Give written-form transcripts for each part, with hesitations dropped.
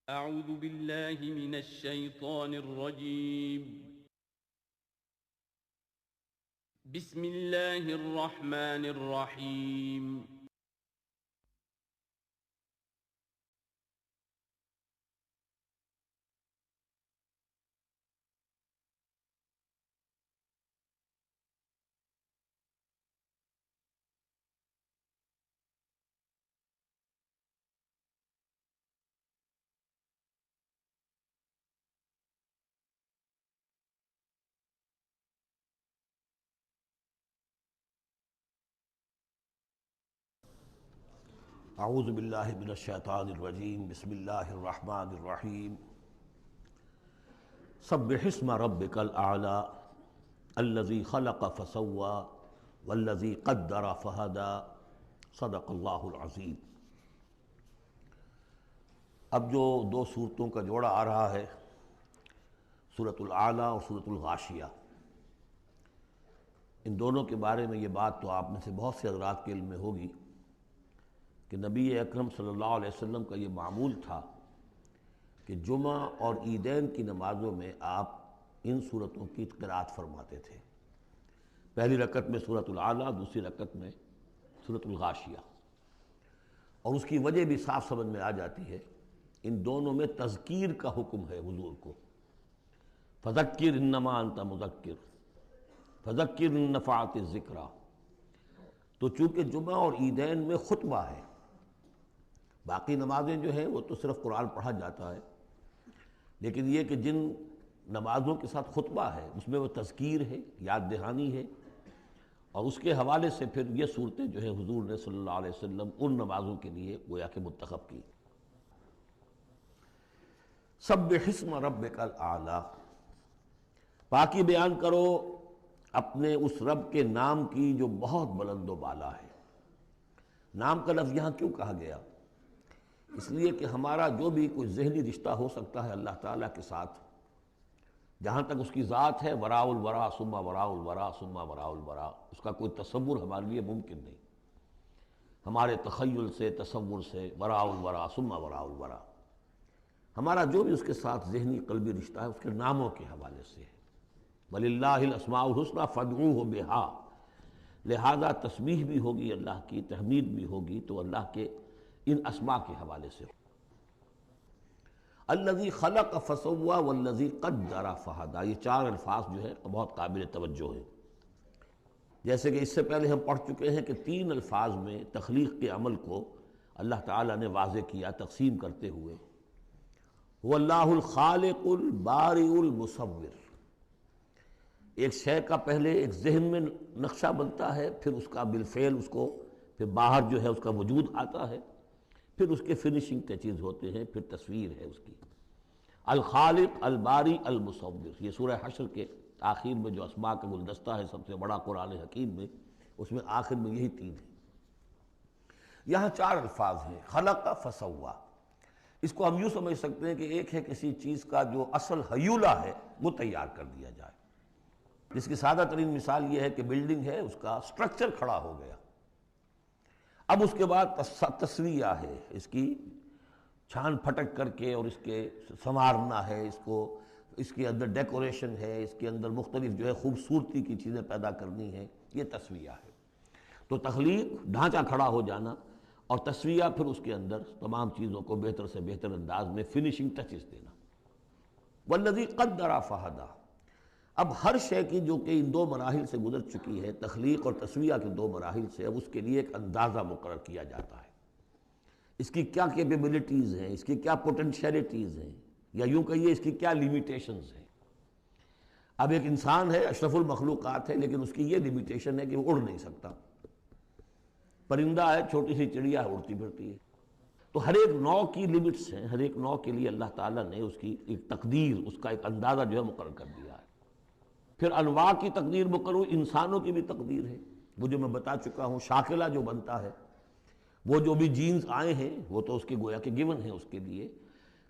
أعوذ بالله من الشيطان الرجيم. بسم الله الرحمن الرحيم. اعوذ باللہ من الشیطان الرجیم بسم اللہ الرحمن الرحیم سبح اسم ربک الاعلی الذی خلق فسوی والذی قدر فہدی صدق اللہ العظیم۔ اب جو دو صورتوں کا جوڑا آ رہا ہے، سورۃ الاعلی اور سورۃ الغاشیہ، ان دونوں کے بارے میں یہ بات تو آپ میں سے بہت سے حضرات کے علم میں ہوگی کہ نبی اکرم صلی اللہ علیہ وسلم کا یہ معمول تھا کہ جمعہ اور عیدین کی نمازوں میں آپ ان صورتوں کی قرأت فرماتے تھے۔ پہلی رکعت میں سورۃ الاعلی، دوسری رکعت میں سورۃ الغاشیہ، اور اس کی وجہ بھی صاف سمجھ میں آ جاتی ہے۔ ان دونوں میں تذکیر کا حکم ہے حضور کو، فذکر انما انت مذکر فذکر ان نفعت الذکریٰ۔ تو چونکہ جمعہ اور عیدین میں خطبہ ہے، باقی نمازیں جو ہیں وہ تو صرف قرآن پڑھا جاتا ہے، لیکن یہ کہ جن نمازوں کے ساتھ خطبہ ہے اس میں وہ تذکیر ہے، یاد دہانی ہے، اور اس کے حوالے سے پھر یہ صورتیں جو ہیں حضور نے صلی اللہ علیہ وسلم ان نمازوں کے لیے گویا کہ منتخب کی۔ سبح اسم ربک الاعلی، پاکی بیان کرو اپنے اس رب کے نام کی جو بہت بلند و بالا ہے۔ نام کا لفظ یہاں کیوں کہا گیا؟ اس لیے کہ ہمارا جو بھی کوئی ذہنی رشتہ ہو سکتا ہے اللہ تعالیٰ کے ساتھ، جہاں تک اس کی ذات ہے، وراء الورا ثم وراء الورا ثم وراء الورا، اس کا کوئی تصور ہمارے لیے ممکن نہیں، ہمارے تخیل سے، تصور سے، وراء الورا ثم وراء الورا، ہمارا جو بھی اس کے ساتھ ذہنی قلبی رشتہ ہے اس کے ناموں کے حوالے سے ہے۔ وَلِلَّهِ الْأَسْمَاءُ الْحُسْنَىٰ فَادْعُوهُ بِهَا، لہذا تسبیح بھی ہوگی اللہ کی، تحمید بھی ہوگی تو اللہ کے ان اسماء کے حوالے سے۔ الذی خلق فسوی والذی قدر فہدی، یہ چار الفاظ جو ہے بہت قابل توجہ ہیں۔ جیسے کہ اس سے پہلے ہم پڑھ چکے ہیں کہ تین الفاظ میں تخلیق کے عمل کو اللہ تعالیٰ نے واضح کیا تقسیم کرتے ہوئے۔ هو اللہ الخالق البارئ المصور، ایک شے کا پہلے ایک ذہن میں نقشہ بنتا ہے، پھر اس کا بالفعل اس کو پھر باہر جو ہے اس کا وجود آتا ہے، پھر اس کے فنشنگ ٹچز ہوتے ہیں، پھر تصویر ہے اس کی۔ الخالق الباری المصور، یہ سورہ حشر کے آخر میں جو اسماء کا گلدستہ ہے سب سے بڑا قرآن حکیم میں، اس میں آخر میں یہی تین ہیں۔ یہاں چار الفاظ ہیں، خلق فسوا۔ اس کو ہم یوں سمجھ سکتے ہیں کہ ایک ہے کسی چیز کا جو اصل حیولہ ہے وہ تیار کر دیا جائے، جس کی سادہ ترین مثال یہ ہے کہ بلڈنگ ہے، اس کا سٹرکچر کھڑا ہو گیا، اب اس کے بعد تسویہ ہے، اس کی چھان پھٹک کر کے اور اس کے سنوارنا ہے، اس کو، اس کے اندر ڈیکوریشن ہے، اس کے اندر مختلف جو ہے خوبصورتی کی چیزیں پیدا کرنی ہے، یہ تسویہ ہے۔ تو تخلیق ڈھانچہ کھڑا ہو جانا، اور تسویہ پھر اس کے اندر تمام چیزوں کو بہتر سے بہتر انداز میں فنشنگ ٹچز دینا۔ والذی قدر فہدی، اب ہر شے کی جو کہ ان دو مراحل سے گزر چکی ہے، تخلیق اور تسویہ کے دو مراحل سے، اب اس کے لیے ایک اندازہ مقرر کیا جاتا ہے، اس کی کیا کیپیبلٹیز ہیں، اس کی کیا پوٹینشیلٹیز ہیں، یا یوں کہیے اس کی کیا لیمیٹیشنز ہیں۔ اب ایک انسان ہے، اشرف المخلوقات ہے، لیکن اس کی یہ لیمیٹیشن ہے کہ وہ اڑ نہیں سکتا۔ پرندہ ہے، چھوٹی سی چڑیا ہے، اڑتی پھرتی ہے۔ تو ہر ایک نوع کی لیمٹس ہیں، ہر ایک نوع کے لیے اللہ تعالیٰ نے اس کی ایک تقدیر، اس کا ایک اندازہ جو ہے مقرر کر دیا ہے۔ پھر انواع کی تقدیر مقرر، انسانوں کی بھی تقدیر ہے، وہ جو میں بتا چکا ہوں، شاکلہ جو بنتا ہے، وہ جو بھی جینز آئے ہیں وہ تو اس کے گویا کہ گیون ہیں اس کے لیے،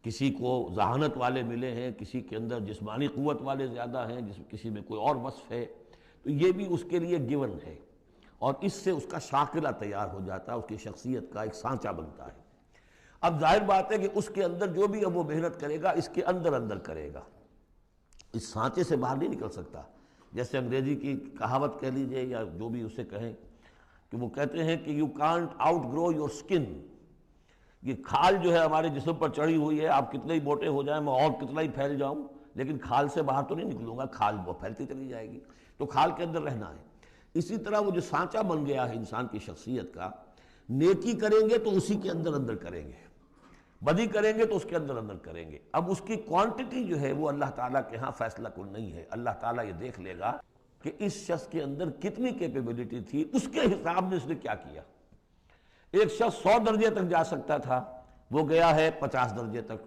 کسی کو ذہانت والے ملے ہیں، کسی کے اندر جسمانی قوت والے زیادہ ہیں، کسی میں کوئی اور وصف ہے، تو یہ بھی اس کے لیے گیون ہے، اور اس سے اس کا شاکلہ تیار ہو جاتا ہے، اس کی شخصیت کا ایک سانچہ بنتا ہے۔ اب ظاہر بات ہے کہ اس کے اندر جو بھی اب وہ محنت کرے گا اس کے اندر اندر کرے گا، اس سانچے سے باہر نہیں نکل سکتا۔ جیسے انگریزی کی کہاوت کہہ لیجئے یا جو بھی اسے کہیں کہ وہ کہتے ہیں کہ you can't outgrow your skin, یہ کھال جو ہے ہمارے جسم پر چڑھی ہوئی ہے، آپ کتنے ہی موٹے ہو جائیں، میں اور کتنا ہی پھیل جاؤں، لیکن کھال سے باہر تو نہیں نکلوں گا، کھال وہ پھیلتی چلی جائے گی، تو کھال کے اندر رہنا ہے۔ اسی طرح وہ جو سانچہ بن گیا ہے انسان کی شخصیت کا، نیکی کریں گے تو اسی کے اندر اندر کریں گے، بدی کریں گے تو اس کے اندر اندر کریں گے۔ اب اس کی کوانٹٹی جو ہے وہ اللہ تعالیٰ کے ہاں فیصلہ کن نہیں ہے، اللہ تعالیٰ یہ دیکھ لے گا کہ اس شخص کے اندر کتنی کیپیبلٹی تھی، اس کے حساب میں اس نے کیا کیا۔ ایک شخص 100 درجے تک جا سکتا تھا، وہ گیا ہے 50 درجے تک۔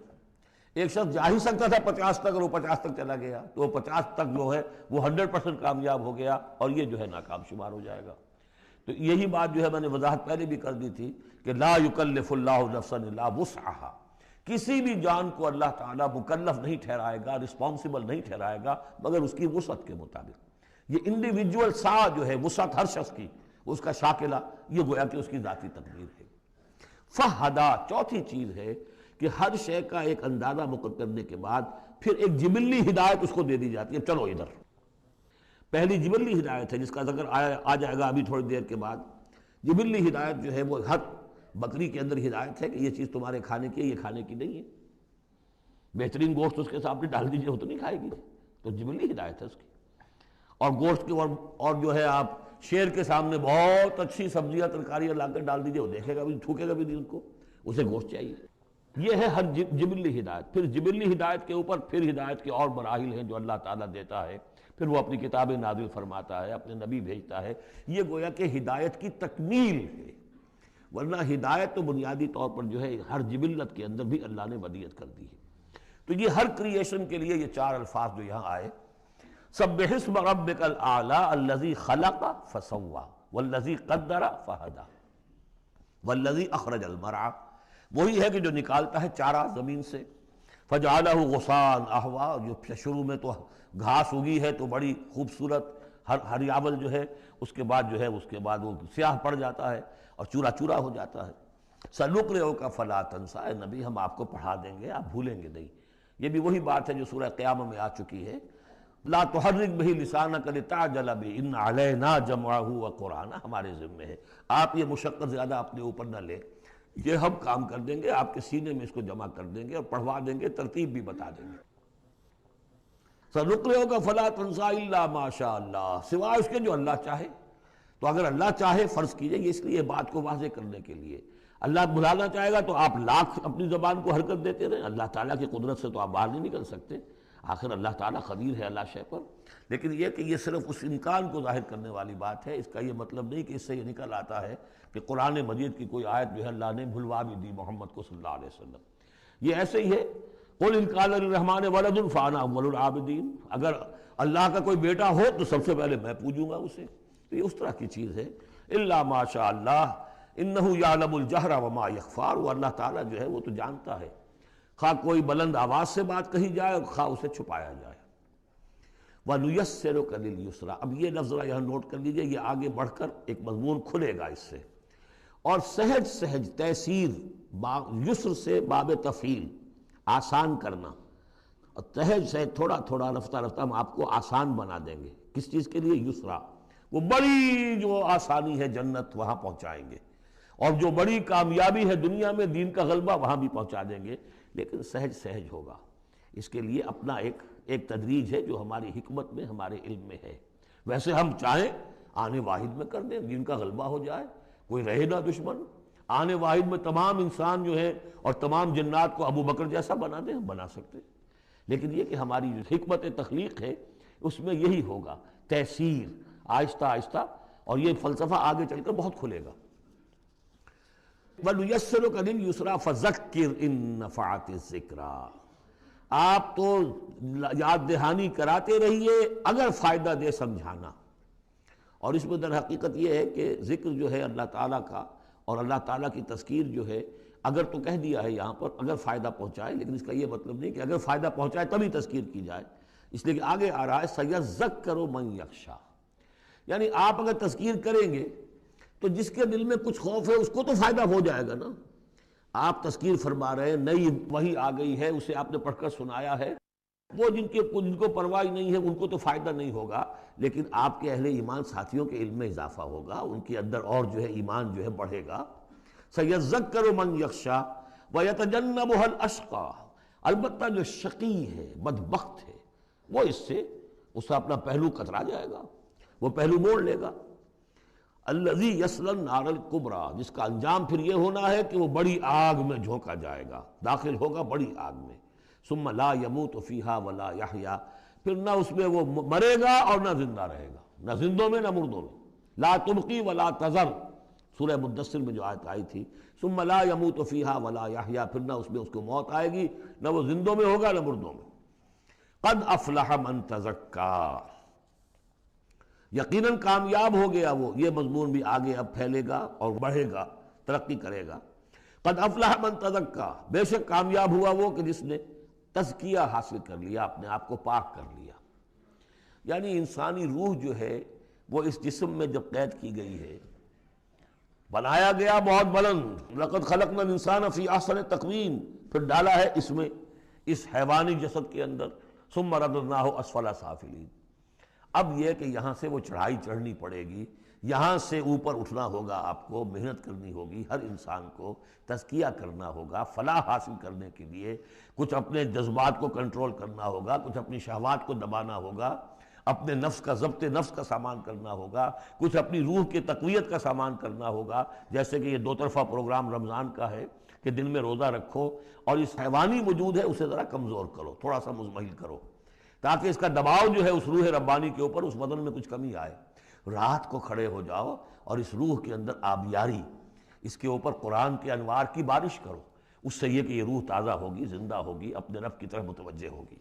ایک شخص جا ہی سکتا تھا 50 تک اور وہ 50 تک چلا گیا، تو وہ 50 تک جو ہے وہ 100% کامیاب ہو گیا، اور یہ جو ہے ناکام شمار ہو جائے گا۔ تو یہی بات جو ہے میں نے وضاحت پہلے بھی کر دی تھی کہ لا یکلف اللہ نفسا الا وسعها، کسی بھی جان کو اللہ تعالیٰ مکلف نہیں ٹھہرائے گا، رسپانسبل نہیں ٹھہرائے گا مگر اس کی وسعت کے مطابق۔ یہ انڈیویجول سا جو ہے وسعت ہر شخص کی، اس کا شاکلہ، یہ گویا کہ اس کی ذاتی تقدیر ہے۔ فہدا، چوتھی چیز ہے کہ ہر شے کا ایک اندازہ مقرر کرنے کے بعد پھر ایک جبلی ہدایت اس کو دے دی جاتی ہے، چلو ادھر۔ پہلی جبلی ہدایت ہے جس کا ذکر آ جائے گا ابھی تھوڑی دیر کے بعد۔ جبلی ہدایت جو ہے وہ ہر بکری کے اندر ہدایت ہے کہ یہ چیز تمہارے کھانے کی ہے، یہ کھانے کی نہیں ہے۔ بہترین گوشت اس کے سامنے ڈال دیجئے وہ تو نہیں کھائے گی، تو جبلی ہدایت ہے اس کی۔ اور گوشت کے اور جو ہے آپ شیر کے سامنے بہت اچھی سبزیاں ترکاریاں لا کر ڈال دیجئے، وہ دیکھے گا بھی، تھوکے گا بھی نہیں، ان کو اسے گوشت چاہیے۔ یہ ہے ہر جبلی ہدایت۔ پھر جبلی ہدایت کے اوپر پھر ہدایت کے اور مراحل ہیں جو اللہ تعالیٰ دیتا ہے، پھر وہ اپنی کتابیں نازل فرماتا ہے، اپنے نبی بھیجتا ہے۔ یہ گویا کہ ہدایت کی تکمیل ہے، ورنہ ہدایت تو بنیادی طور پر جو ہے ہر جبلت کے اندر بھی اللہ نے ودیت کر دی ہے۔ تو یہ ہر کریشن کے لیے یہ 4 الفاظ جو یہاں آئے، سبح اسم ربک الاعلی الذی خلق فسوی والذی قدر فہدی والذی اخرج المرعی، وہی ہے کہ جو نکالتا ہے چارہ زمین سے، فجعلہ غثاء احوا، جو شروع میں تو گھاس اگی ہے تو بڑی خوبصورت ہریاول جو ہے، اس کے بعد وہ سیاہ پڑ جاتا ہے اور چورا چورا ہو جاتا ہے۔ سنقرئک فلا تنسیٰ، اے نبی ہم آپ کو پڑھا دیں گے، آپ بھولیں گے نہیں۔ یہ بھی وہی بات ہے جو سورہ قیامہ میں آ چکی ہے، لا تحرک بہ لسانک لتعجل بہ ان علینا جمعہ وقرآنہ، ہمارے ذمہ ہے، آپ یہ مشقت زیادہ اپنے اوپر نہ لیں، یہ ہم کام کر دیں گے، آپ کے سینے میں اس کو جمع کر دیں گے اور پڑھوا دیں گے، ترتیب بھی بتا دیں گے۔ سنقرئک فلا تنسیٰ الا ما شاء اللہ، سوائے اس کے جو اللہ چاہے۔ تو اگر اللہ چاہے، فرض کیجئے یہ اس لیے بات کو واضح کرنے کے لیے، اللہ بلانا چاہے گا تو آپ لاکھ اپنی زبان کو حرکت دیتے رہیں، اللہ تعالیٰ کی قدرت سے تو آپ باہر نہیں نکل سکتے، آخر اللہ تعالیٰ قدیر ہے اللہ شے پر۔ لیکن یہ کہ یہ صرف اس امکان کو ظاہر کرنے والی بات ہے، اس کا یہ مطلب نہیں کہ اس سے یہ نکل آتا ہے کہ قرآن مجید کی کوئی آیت جو ہے اللہ نے بھلوا بھی دی محمد کو صلی اللہ علیہ وسلم۔ یہ ایسے ہی ہے، قل ان کان للرحمن ولد فانا اول العابدین، اگر اللہ کا کوئی بیٹا ہو تو سب سے پہلے میں پوجوں گا اسے۔ تو یہ اس طرح کی چیز ہے، الا ما شاء اللہ انہ یعلم الجہر وما یخفی، وہ اللہ تعالیٰ جو ہے وہ تو جانتا ہے، خواہ کوئی بلند آواز سے بات کہی جائے اور خواہ اسے چھپایا جائے۔ وَنُيَسِّرُكَ لِلْيُسْرَىٰ، اب یہ لفظ ذرا یہاں نوٹ کر لیجئے، یہ آگے بڑھ کر ایک مضمون کھلے گا اس سے۔ اور سہج سہج، تیسیر، یسر سے باب تفعیل، آسان کرنا، اور سہج سہج تھوڑا تھوڑا رفتہ رفتہ ہم آپ کو آسان بنا دیں گے۔ کس چیز کے لیے؟ یسرا، وہ بڑی جو آسانی ہے جنت وہاں پہنچائیں گے، اور جو بڑی کامیابی ہے دنیا میں دین کا غلبہ وہاں بھی پہنچا دیں گے، لیکن سہج سہج ہوگا۔ اس کے لیے اپنا ایک تدریج ہے جو ہماری حکمت میں، ہمارے علم میں ہے۔ ویسے ہم چاہیں آنے واحد میں کر دیں، دین کا غلبہ ہو جائے، کوئی رہے نہ دشمن، آنے واحد میں تمام انسان جو ہے اور تمام جنات کو ابو بکر جیسا بنا دیں، ہم بنا سکتے ہیں۔ لیکن یہ کہ ہماری جو حکمت تخلیق ہے اس میں یہی ہوگا، تیسیر، آہستہ آہستہ، اور یہ فلسفہ آگے چل کر بہت کھلے گا۔ وَنُيَسِّرُكَ لِلْيُسْرَىٰ فَذَكِّرْ إِن نَّفَعَتِ الذِّكْرَىٰ، آپ تو یاد دہانی کراتے رہیے اگر فائدہ دے سمجھانا۔ اور اس میں در حقیقت یہ ہے کہ ذکر جو ہے اللہ تعالیٰ کا اور اللہ تعالیٰ کی تذکیر جو ہے، اگر تو کہہ دیا ہے یہاں پر اگر فائدہ پہنچائے، لیکن اس کا یہ مطلب نہیں کہ اگر فائدہ پہنچائے تبھی تذکیر کی جائے، اس لیے کہ آگے آ رہا ہے سَيَذَّكَّرُ مَن يَخْشَىٰ، یعنی آپ اگر تذکیر کریں گے تو جس کے دل میں کچھ خوف ہے اس کو تو فائدہ ہو جائے گا نا۔ آپ تذکیر فرما رہے ہیں، نئی وحی آ گئی ہے، اسے آپ نے پڑھ کر سنایا ہے، وہ جن کو پرواہ نہیں ہے ان کو تو فائدہ نہیں ہوگا، لیکن آپ کے اہل ایمان ساتھیوں کے علم میں اضافہ ہوگا، ان کے اندر اور جو ہے ایمان جو ہے بڑھے گا۔ سَيَذَّكَّرُ مَن يَخْشَىٰ وَيَتَجَنَّبُهَا الْأَشْقَىٰ، البتہ جو شقی ہے، بدبخت ہے، وہ اس سے اپنا پہلو کترا جائے گا، وہ پہلو موڑ لے گا۔ الذی یصلی النار الکبریٰ، جس کا انجام پھر یہ ہونا ہے کہ وہ بڑی آگ میں جھونکا جائے گا، داخل ہوگا بڑی آگ میں۔ ثم لا یموت فیہا ولا یحییٰ، پھر نہ اس میں وہ مرے گا اور نہ زندہ رہے گا، نہ زندوں میں نہ مردوں میں۔ لا تبقی ولا تذر، سورہ مدثر میں جو آیت آئی تھی، ثم لا یموت فیہا ولا یحییٰ، پھر نہ اس میں اس کو موت آئے گی، نہ وہ زندوں میں ہوگا نہ مردوں میں۔ قد افلح من تزکیٰ، یقیناً کامیاب ہو گیا وہ، یہ مضمون بھی آگے اب پھیلے گا اور بڑھے گا، ترقی کرے گا۔ قد افلح من تزکیٰ، بے شک کامیاب ہوا وہ کہ جس نے تزکیہ حاصل کر لیا، اپنے آپ کو پاک کر لیا۔ یعنی انسانی روح جو ہے وہ اس جسم میں جب قید کی گئی ہے، بنایا گیا بہت بلند، لقد خلقنا الانسان فی احسن تقویم، پھر ڈالا ہے اس میں، اس حیوانی جسد کے اندر، ثم رددناہ اسفل سافلین۔ اب یہ کہ یہاں سے وہ چڑھائی چڑھنی پڑے گی، یہاں سے اوپر اٹھنا ہوگا، آپ کو محنت کرنی ہوگی، ہر انسان کو تزکیہ کرنا ہوگا، فلاح حاصل کرنے کے لیے کچھ اپنے جذبات کو کنٹرول کرنا ہوگا، کچھ اپنی شہوات کو دبانا ہوگا، اپنے نفس کا ضبط نفس کا سامان کرنا ہوگا، کچھ اپنی روح کی تقویت کا سامان کرنا ہوگا، جیسے کہ یہ دو طرفہ پروگرام رمضان کا ہے کہ دن میں روزہ رکھو اور اس حیوانی وجود ہے اسے ذرا کمزور کرو، تھوڑا سا مزمحل کرو، تاکہ اس کا دباؤ جو ہے اس روح ربانی کے اوپر، اس بدن میں کچھ کمی آئے۔ رات کو کھڑے ہو جاؤ اور اس روح کے اندر آبیاری، اس کے اوپر قرآن کے انوار کی بارش کرو، اس سے یہ کہ یہ روح تازہ ہوگی، زندہ ہوگی، اپنے رب کی طرف متوجہ ہوگی۔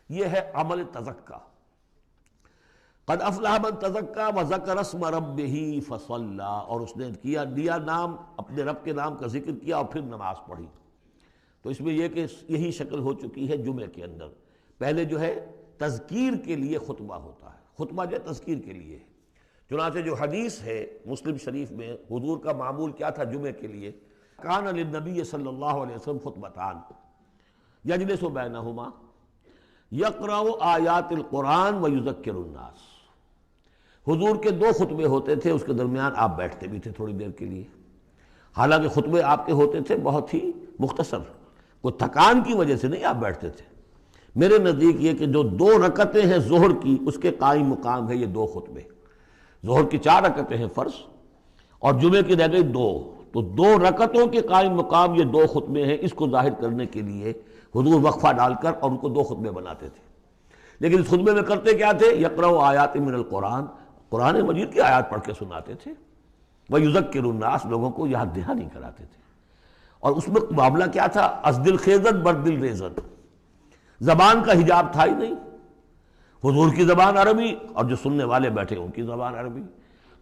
یہ ہے عمل تزکیہ۔ قد افلح من تزکیٰ وذکر اسم ربہ فصلی، اور اس نے دیا نام، اپنے رب کے نام کا ذکر کیا اور پھر نماز پڑھی۔ تو اس میں یہ کہ یہی شکل ہو چکی ہے جمعے کے اندر۔ پہلے جو ہے تذکیر کے لیے خطبہ ہوتا ہے، خطبہ جو ہے تذکیر کے لیے ہے۔ چنانچہ جو حدیث ہے مسلم شریف میں، حضور کا معمول کیا تھا جمعے کے لیے؟ کان للنبی صلی اللہ علیہ وسلم خطبتان یجلس بینہما یقرأ آیات القرآن ویذکر الناس۔ حضور کے دو خطبے ہوتے تھے، اس کے درمیان آپ بیٹھتے بھی تھے تھوڑی دیر کے لیے، حالانکہ خطبے آپ کے ہوتے تھے بہت ہی مختصر، کوئی تھکان کی وجہ سے نہیں آپ بیٹھتے تھے۔ میرے نزدیک یہ کہ جو 2 رکعتیں ہیں ظہر کی، اس کے قائم مقام ہے یہ 2 خطبے۔ ظہر کی 4 رکعتیں ہیں فرض، اور جمعے کی رہ گئی 2، تو 2 رکعتوں کے قائم مقام یہ 2 خطبے ہیں۔ اس کو ظاہر کرنے کے لیے حضور وقفہ ڈال کر اور ان کو 2 خطبے بناتے تھے۔ لیکن اس خطبے میں کرتے کیا تھے؟ یقرأ آیات من القرآن، قرآن مجید کی آیات پڑھ کے سناتے تھے، ویذکر الناس، لوگوں کو یاد دہانی کراتے تھے۔ اور اس میں معاملہ کیا تھا؟ از دل خیزت بر دل ریزت، زبان کا حجاب تھا ہی نہیں، حضور کی زبان عربی اور جو سننے والے بیٹھے ان کی زبان عربی،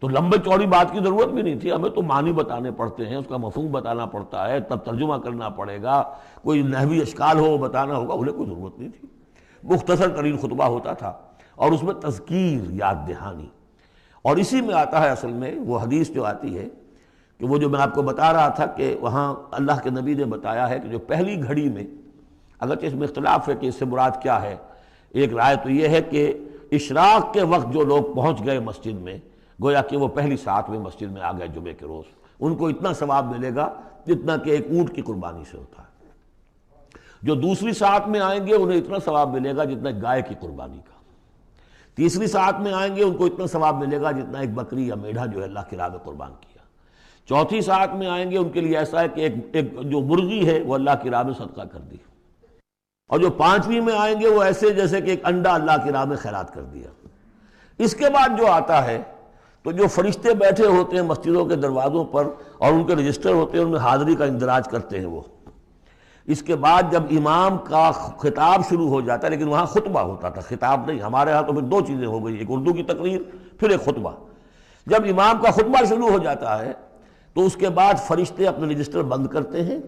تو لمبے چوڑی بات کی ضرورت بھی نہیں تھی، ہمیں تو معنی بتانے پڑتے ہیں، اس کا مفہوم بتانا پڑتا ہے، تب ترجمہ کرنا پڑے گا، کوئی نحوی اشکال ہو وہ بتانا ہوگا، انہیں کوئی ضرورت نہیں تھی، مختصر ترین خطبہ ہوتا تھا، اور اس میں تذکیر، یاد دہانی۔ اور اسی میں آتا ہے اصل میں وہ حدیث جو آتی ہے کہ وہ جو میں آپ کو بتا رہا تھا کہ وہاں اللہ کے نبی نے بتایا ہے کہ جو پہلی گھڑی میں، اگرچہ اس میں اختلاف ہے کہ اس سے مراد کیا ہے، ایک رائے تو یہ ہے کہ اشراق کے وقت جو لوگ پہنچ گئے مسجد میں، گویا کہ وہ پہلی ساعت میں مسجد میں آ گئے جمعے کے روز، ان کو اتنا ثواب ملے گا جتنا کہ ایک اونٹ کی قربانی سے ہوتا ہے۔ جو دوسری ساعت میں آئیں گے انہیں اتنا ثواب ملے گا جتنا ایک گائے کی قربانی کا۔ تیسری ساعت میں آئیں گے ان کو اتنا ثواب ملے گا جتنا ایک بکری یا میڑھا جو ہے اللہ کی راہ میں قربان کیا۔ چوتھی ساعت میں آئیں گے ان کے لیے ایسا ہے کہ ایک جو مرغی ہے وہ اللہ کی راہ میں صدقہ کر دی، اور جو 5ویں میں آئیں گے وہ ایسے جیسے کہ ایک انڈا اللہ کی راہ میں خیرات کر دیا۔ اس کے بعد جو آتا ہے تو جو فرشتے بیٹھے ہوتے ہیں مسجدوں کے دروازوں پر اور ان کے رجسٹر ہوتے ہیں، ان میں حاضری کا اندراج کرتے ہیں وہ۔ اس کے بعد جب امام کا خطاب شروع ہو جاتا ہے، لیکن وہاں خطبہ ہوتا تھا، خطاب نہیں، ہمارے ہاں تو پھر 2 چیزیں ہو گئی، ایک اردو کی تقریر پھر ایک خطبہ۔ جب امام کا خطبہ شروع ہو جاتا ہے تو اس کے بعد فرشتے اپنے رجسٹر بند کرتے ہیں،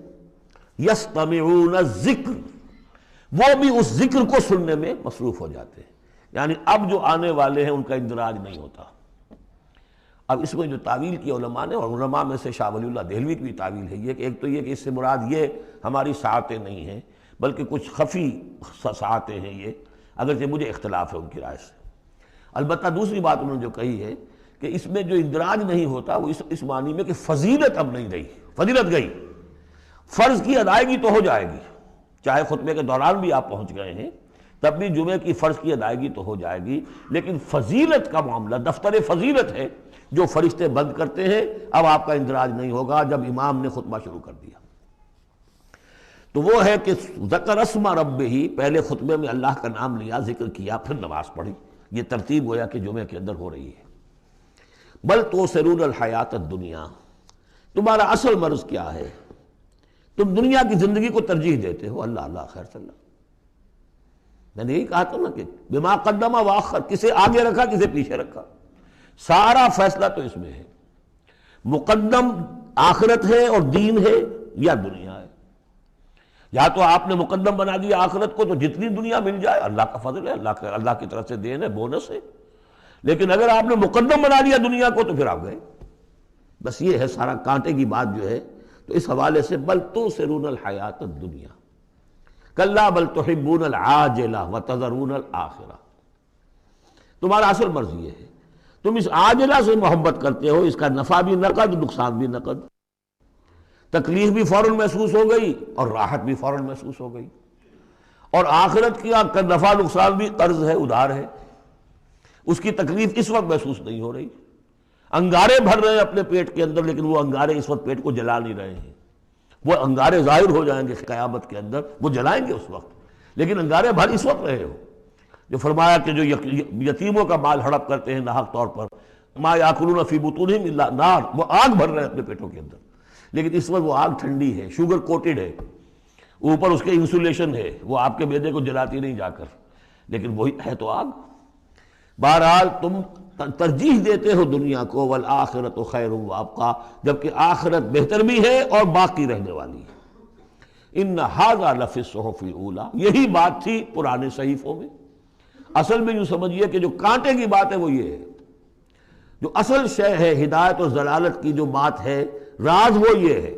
یستمعون الذکر، وہ بھی اس ذکر کو سننے میں مصروف ہو جاتے ہیں، یعنی اب جو آنے والے ہیں ان کا اندراج نہیں ہوتا۔ اب اس میں جو تعویل کی علماء نے، اور علماء میں سے شاہ ولی اللہ دہلوی کی بھی تعویل ہے یہ کہ ایک تو یہ کہ اس سے مراد یہ ہماری ساعتیں نہیں ہیں بلکہ کچھ خفی ساعتیں ہیں یہ، اگرچہ مجھے اختلاف ہے ان کی رائے سے۔ البتہ دوسری بات انہوں نے جو کہی ہے کہ اس میں جو اندراج نہیں ہوتا وہ اس معنی میں کہ فضیلت اب نہیں رہی، فضیلت گئی، فرض کی ادائیگی تو ہو جائے گی، چاہے خطبے کے دوران بھی آپ پہنچ گئے ہیں تب بھی جمعے کی فرض کی ادائیگی تو ہو جائے گی، لیکن فضیلت کا معاملہ دفتر فضیلت ہے جو فرشتے بند کرتے ہیں، اب آپ کا اندراج نہیں ہوگا جب امام نے خطبہ شروع کر دیا۔ تو وہ ہے کہ ذکر اسم ربہ، پہلے خطبے میں اللہ کا نام لیا، ذکر کیا، پھر نماز پڑھی، یہ ترتیب گویا کہ جمعے کے اندر ہو رہی ہے۔ بل توثرون الحیات الدنیا، تمہارا اصل مرض کیا ہے؟ تم دنیا کی زندگی کو ترجیح دیتے ہو۔ اللہ اللہ خیر صلی اللہ، میں نے یہی کہا تھا نا کہ بما قدم واخر، کسے آگے رکھا کسے پیچھے رکھا، سارا فیصلہ تو اس میں ہے۔ مقدم آخرت ہے اور دین ہے یا دنیا ہے؟ یا تو آپ نے مقدم بنا دیا آخرت کو تو جتنی دنیا مل جائے اللہ کا فضل ہے، اللہ کی طرف سے دین ہے، بونس ہے، لیکن اگر آپ نے مقدم بنا دیا دنیا کو تو پھر آپ گئے۔ بس یہ ہے سارا کانٹے کی بات جو ہے۔ تو اس حوالے سے بل تؤثرون الحیات الدنیا کلا بل تحبون العاجلہ وتذرون الآخرہ، تمہارا اصل مرض یہ ہے، تم اس عاجلہ سے محبت کرتے ہو، اس کا نفع بھی نقد نقصان بھی نقد، تکلیف بھی فوراً محسوس ہو گئی اور راحت بھی فوراً محسوس ہو گئی، اور آخرت کا نفع نقصان بھی قرض ہے، ادھار ہے، اس کی تکلیف اس وقت محسوس نہیں ہو رہی۔ انگارے بھر رہے ہیں اپنے پیٹ کے اندر لیکن وہ انگارے اس وقت پیٹ کو جلا نہیں رہے ہیں، وہ انگارے ظاہر ہو جائیں گے قیامت کے اندر، وہ جلائیں گے اس وقت، لیکن انگارے بھر اس وقت رہے ہو۔ جو فرمایا کہ جو یتیموں کا مال ہڑپ کرتے ہیں ناحق طور پر، ما یاکلون فی بطونہم الا نار، وہ آگ بھر رہے ہیں اپنے پیٹوں کے اندر، لیکن اس وقت وہ آگ ٹھنڈی ہے، شوگر کوٹڈ ہے، اوپر اس کے انسولیشن ہے، وہ آپ کے معدے کو جلاتی نہیں جا کر، لیکن وہی ہے تو آگ۔ بہرحال تم ترجیح دیتے ہو دنیا کو، والآخرۃ خیر وابقیٰ، جبکہ آخرت بہتر بھی ہے اور باقی رہنے والی ہے۔ ان ھذا لفی الصحف الاولی، یہی بات تھی پرانے صحیفوں میں۔ اصل میں یوں سمجھیے کہ جو کانٹے کی بات ہے وہ یہ ہے، جو اصل شے ہے ہدایت اور ضلالت کی جو بات ہے، راز وہ یہ ہے،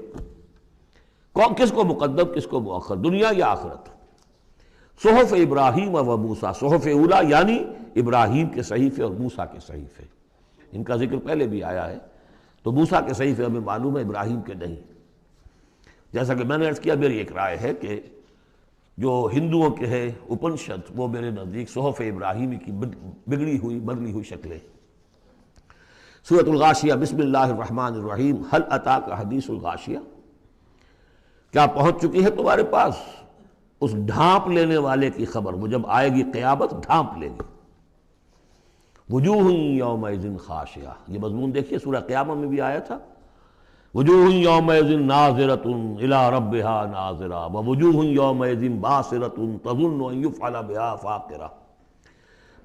کس کو مقدم کس کو مؤخر، دنیا یا آخرت۔ صحف ابراہیم و موسیٰ، صحف اولا یعنی ابراہیم کے صحیفے اور موسیٰ کے صحیفے، ان کا ذکر پہلے بھی آیا ہے، تو موسیٰ کے صحیفے ہمیں معلوم ہے، ابراہیم کے نہیں۔ جیسا کہ میں نے عرض کیا، میری ایک رائے ہے کہ جو ہندوؤں کے ہے اپنشد، وہ میرے نزدیک صحف ابراہیمی کی بگڑی ہوئی بدلی ہوئی شکلیں۔ سورۃ الغاشیہ، بسم اللہ الرحمن الرحیم، هل اتاک حدیث الغاشیہ، کیا پہنچ چکی ہے تمہارے پاس اس ڈھانپ لینے والے کی خبر؟ وہ جب آئے گی قیامت ڈھانپ لے گی۔ وجوہ یومئذ خاشعہ، یہ مضمون دیکھیے سورہ قیامہ میں بھی آیا تھا، وجوہ یومئذ ناظرۃ الی ربہا ناظرہ ووجوہ یومئذ باسرۃ تظن ان یفعل بہا فاقرہ۔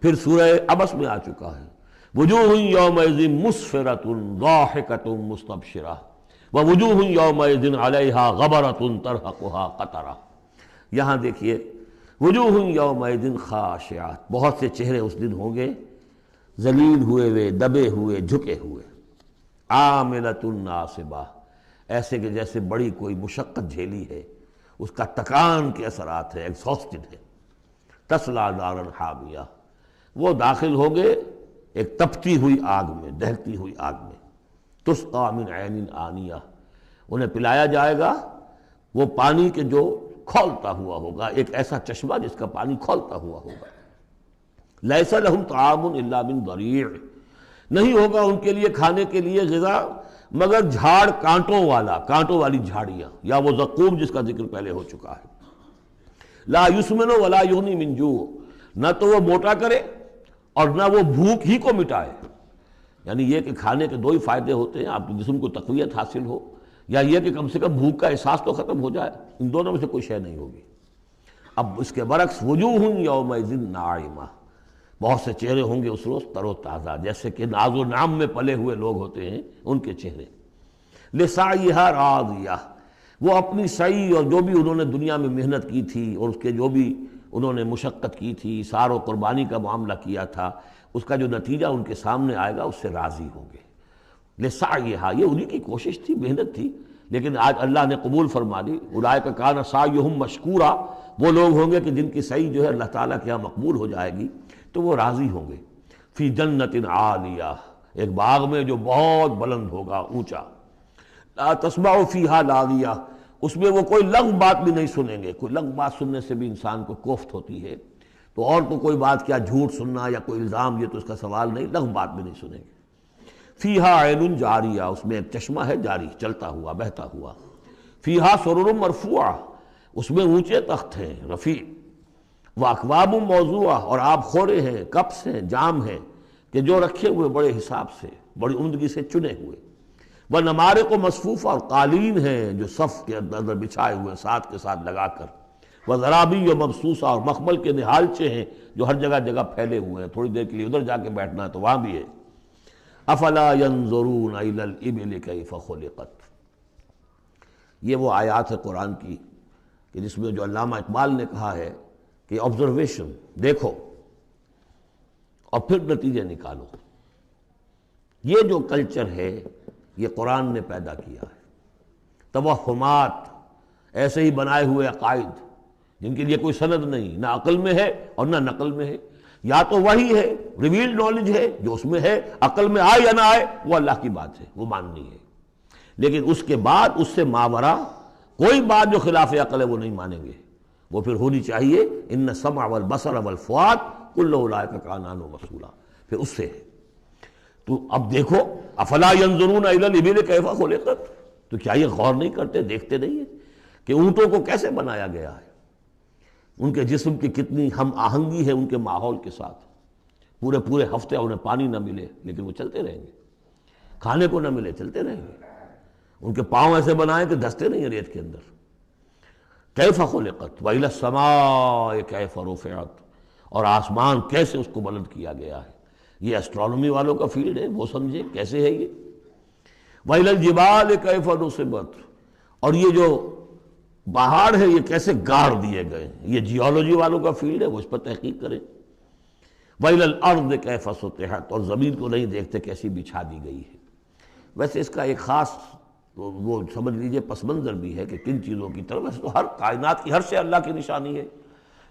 پھر سورہ عبس میں آ چکا ہے، وجوہ یومئذ مسفرۃ ضاحکۃ مستبشرہ ووجوہ یومئذ علیہا غبرۃ ترہقہا قطرہ۔ یہاں دیکھیے وجوہ یومئذ خاشعہ، بہت سے چہرے اس دن ہوں گے ذلیل ہوئے دبے ہوئے جھکے ہوئے، عاملۃ ناصبہ، ایسے کہ جیسے بڑی کوئی مشقت جھیلی ہے، اس کا تکان کے اثرات ہے، ایگزاسٹڈ ہے۔ تصلیٰ نارا حامیہ، وہ داخل ہوں گے ایک تپتی ہوئی آگ میں، دہتی ہوئی آگ میں۔ تسقیٰ من عین آنیہ، انہیں پلایا جائے گا وہ پانی کے جو کھولتا ہوا ہوگا، ایک ایسا چشمہ جس کا پانی کھولتا ہوا ہوگا۔ لیس لہم طعام الا من ضریع، نہیں ہوگا ان کے لیے کھانے کے لیے غذا مگر جھاڑ کانٹوں والی جھاڑیاں، یا وہ زقوم جس کا ذکر پہلے ہو چکا ہے۔ لا یسمن ولا یغنی من جوع، نہ تو وہ موٹا کرے اور نہ وہ بھوک ہی کو مٹائے، یعنی یہ کہ کھانے کے دو ہی فائدے ہوتے ہیں، آپ کے جسم کو تقویت حاصل ہو، یا یہ کہ کم سے کم بھوک کا احساس تو ختم ہو جائے، ان دونوں میں سے کوئی شے نہیں ہوگی۔ اب اس کے برعکس وجوہ یومئذ ناعمہ، بہت سے چہرے ہوں گے اس روز تر و تازہ، جیسے کہ ناز و نعم میں پلے ہوئے لوگ ہوتے ہیں ان کے چہرے۔ لسعیہا راضیہ، وہ اپنی سعی اور جو بھی انہوں نے دنیا میں محنت کی تھی اور اس کے جو بھی انہوں نے مشقت کی تھی، اثار و قربانی کا معاملہ کیا تھا، اس کا جو نتیجہ ان کے سامنے آئے گا اس سے راضی ہوں گے۔ لسعیہا، یہ انہی کی کوشش تھی، محنت تھی، لیکن آج اللہ نے قبول فرما لی۔ اولئک کان سعیہم مشکورا، وہ لوگ ہوں گے کہ جن کی سعی جو ہے اللہ تعالیٰ کے یہاں مقبول ہو جائے گی تو وہ راضی ہوں گے۔ فی جنت عالیہ، ایک باغ میں جو بہت بلند ہوگا، اونچا۔ لا تسمع فیہا لاغیہ، اس میں وہ کوئی لغو بات بھی نہیں سنیں گے۔ کوئی لغو بات سننے سے بھی انسان کو کوفت ہوتی ہے، تو اور تو کوئی بات کیا، جھوٹ سننا یا کوئی الزام، یہ تو اس کا سوال نہیں، لغو بات بھی نہیں سنیں گے۔ فیہا عین جاریہ، اس میں ایک چشمہ ہے جاری، چلتا ہوا، بہتا ہوا۔ فیہا سرر مرفوعہ، اس میں اونچے تخت ہیں رفیع۔ واکواب موضوعہ، اور آب خورے ہیں، کپس ہیں، جام ہیں کہ جو رکھے ہوئے بڑے حساب سے، بڑی عمدگی سے چنے ہوئے۔ ونمارق مصفوفہ، اور قالین ہیں جو صف کے اندر بچھائے ہوئے ساتھ کے ساتھ لگا کر۔ وزرابی مبسوسہ، اور مخمل کے نہالچے ہیں جو ہر جگہ جگہ پھیلے ہوئے ہیں، تھوڑی دیر کے لیے ادھر جا کے بیٹھنا ہے تو وہاں بھی ہے۔ افلا ينظرون الى الابل كيف خلقت، یہ وہ آیات ہے قرآن کی کہ جس میں جو علامہ اقبال نے کہا ہے کہ آبزرویشن، دیکھو اور پھر نتیجے نکالو۔ یہ جو کلچر ہے یہ قرآن نے پیدا کیا ہے، توہمات، ایسے ہی بنائے ہوئے عقائد جن کے لیے کوئی سند نہیں، نہ عقل میں ہے اور نہ نقل میں ہے۔ یا تو وہی ہے، ریویلڈ نالج ہے جو اس میں ہے، عقل میں آئے یا نہ آئے وہ اللہ کی بات ہے، وہ ماننی ہے، لیکن اس کے بعد اس سے ماورا کوئی بات جو خلاف عقل ہے وہ نہیں مانیں گے۔ وہ پھر ہونی چاہیے ان السمع والبصر والفؤاد کل اولئک کان عنہ مسئولا، پھر اس سے ہے۔ تو اب دیکھو، افلا ينظرون الى الابل كيف خلقت، تو کیا یہ غور نہیں کرتے، دیکھتے نہیں ہیں کہ اونٹوں کو کیسے بنایا گیا ہے، ان کے جسم کی کتنی ہم آہنگی ہے ان کے ماحول کے ساتھ۔ پورے ہفتے انہیں پانی نہ ملے لیکن وہ چلتے رہیں گے، کھانے کو نہ ملے چلتے رہیں گے۔ ان کے پاؤں ایسے بنائے کہ دھستے نہیں ہیں ریت کے اندر۔ کیف خلقت وإلی السماء کیف رفعت، اور آسمان کیسے اس کو بلند کیا گیا ہے۔ یہ اسٹرانومی والوں کا فیلڈ ہے، وہ سمجھے کیسے ہے یہ۔ وإلی الجبال کیف نصبت، اور یہ جو پہاڑ ہے یہ کیسے گاڑ دیے گئے ہیں، یہ جیولوجی والوں کا فیلڈ ہے، وہ اس پر تحقیق کریں۔ وإلی الأرض کیف سطحت، اور زمین کو نہیں دیکھتے کیسی بچھا دی گئی ہے۔ ویسے اس کا ایک خاص وہ سمجھ لیجئے پس منظر بھی ہے کہ کن چیزوں کی طرف، ویسے تو ہر کائنات کی ہر شے اللہ کی نشانی ہے۔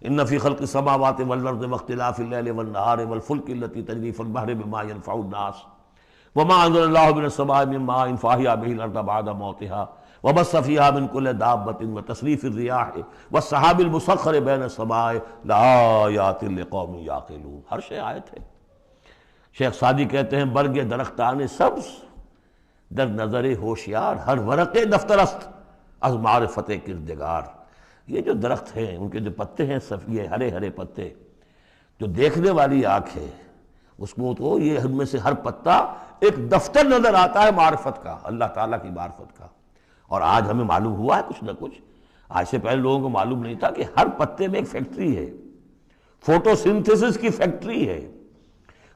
ان فی خلق السماوات والارض واختلاف اللیل والنہار والفلک التي تجری فی البحر بما ينفع الناس وما انزل الله من السماء من ماء فاحیا به الارض بعد موتها وبث فيها من كل دابة وتصريف الرياح والسحاب المسخر بين السماء لآیات لقوم یعقلون، ہر شے آیت ہے۔ شیخ سعدی کہتے ہیں برگ درختان سبز در نظر ہوشیار، ہر ورق دفترست از معرفت کردگار۔ یہ جو درخت ہیں ان کے جو پتے ہیں یہ ہرے ہرے پتے، جو دیکھنے والی آنکھ ہے اس کو تو یہ ان میں سے ہر پتا ایک دفتر نظر آتا ہے معرفت کا، اللہ تعالیٰ کی معرفت کا۔ اور آج ہمیں معلوم ہوا ہے کچھ نہ کچھ، آج سے پہلے لوگوں کو معلوم نہیں تھا کہ ہر پتے میں ایک فیکٹری ہے، فوٹو سنتھسس کی فیکٹری ہے،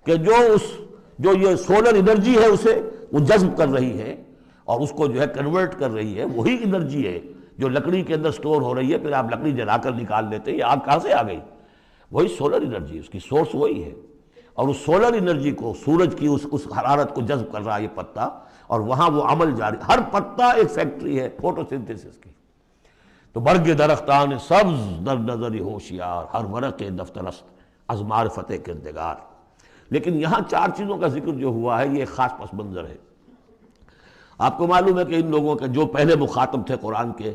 کہ جو یہ سولر انرجی ہے اسے وہ جذب کر رہی ہے اور اس کو جو ہے کنورٹ کر رہی ہے، وہی انرجی ہے جو لکڑی کے اندر سٹور ہو رہی ہے، پھر آپ لکڑی جلا کر نکال لیتے ہیں، یہ آگ کہاں سے آ گئی؟ وہی سولر انرجی، اس کی سورس وہی ہے، اور اس سولر انرجی کو، سورج کی اس حرارت کو جذب کر رہا ہے یہ پتا، اور وہاں وہ عمل جاری، ہر پتا ایک فیکٹری ہے فوٹو سنتھسس کی۔ تو برگ درختان سبز در نظر ہوشیار، ہر ورق دفترست از معرفت کردگار۔ لیکن یہاں چار چیزوں کا ذکر جو ہوا ہے یہ ایک خاص پس منظر ہے۔ آپ کو معلوم ہے کہ ان لوگوں کے جو پہلے مخاطب تھے قرآن کے،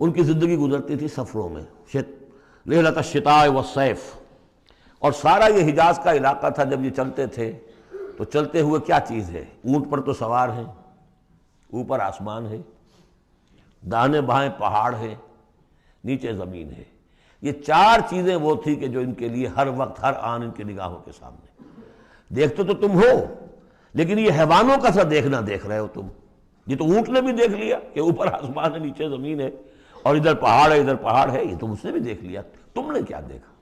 ان کی زندگی گزرتی تھی سفروں میں، رحلۃ الشتاء والصیف، اور سارا یہ حجاز کا علاقہ تھا جب یہ چلتے تھے تو چلتے ہوئے کیا چیز ہے؟ اونٹ پر تو سوار ہیں، اوپر آسمان ہے، دانے بائیں پہاڑ ہے، نیچے زمین ہے۔ یہ چار چیزیں وہ تھی کہ جو ان کے لیے ہر وقت ہر آن ان کی نگاہوں کے سامنے۔ دیکھتے تو تم ہو لیکن یہ حیوانوں کا سا دیکھنا دیکھ رہے ہو تم۔ یہ تو اونٹ نے بھی دیکھ لیا کہ اوپر آسمان ہے نیچے زمین ہے اور ادھر پہاڑ ہے ادھر پہاڑ ہے، یہ تو اس نے بھی دیکھ لیا، تم نے کیا دیکھا؟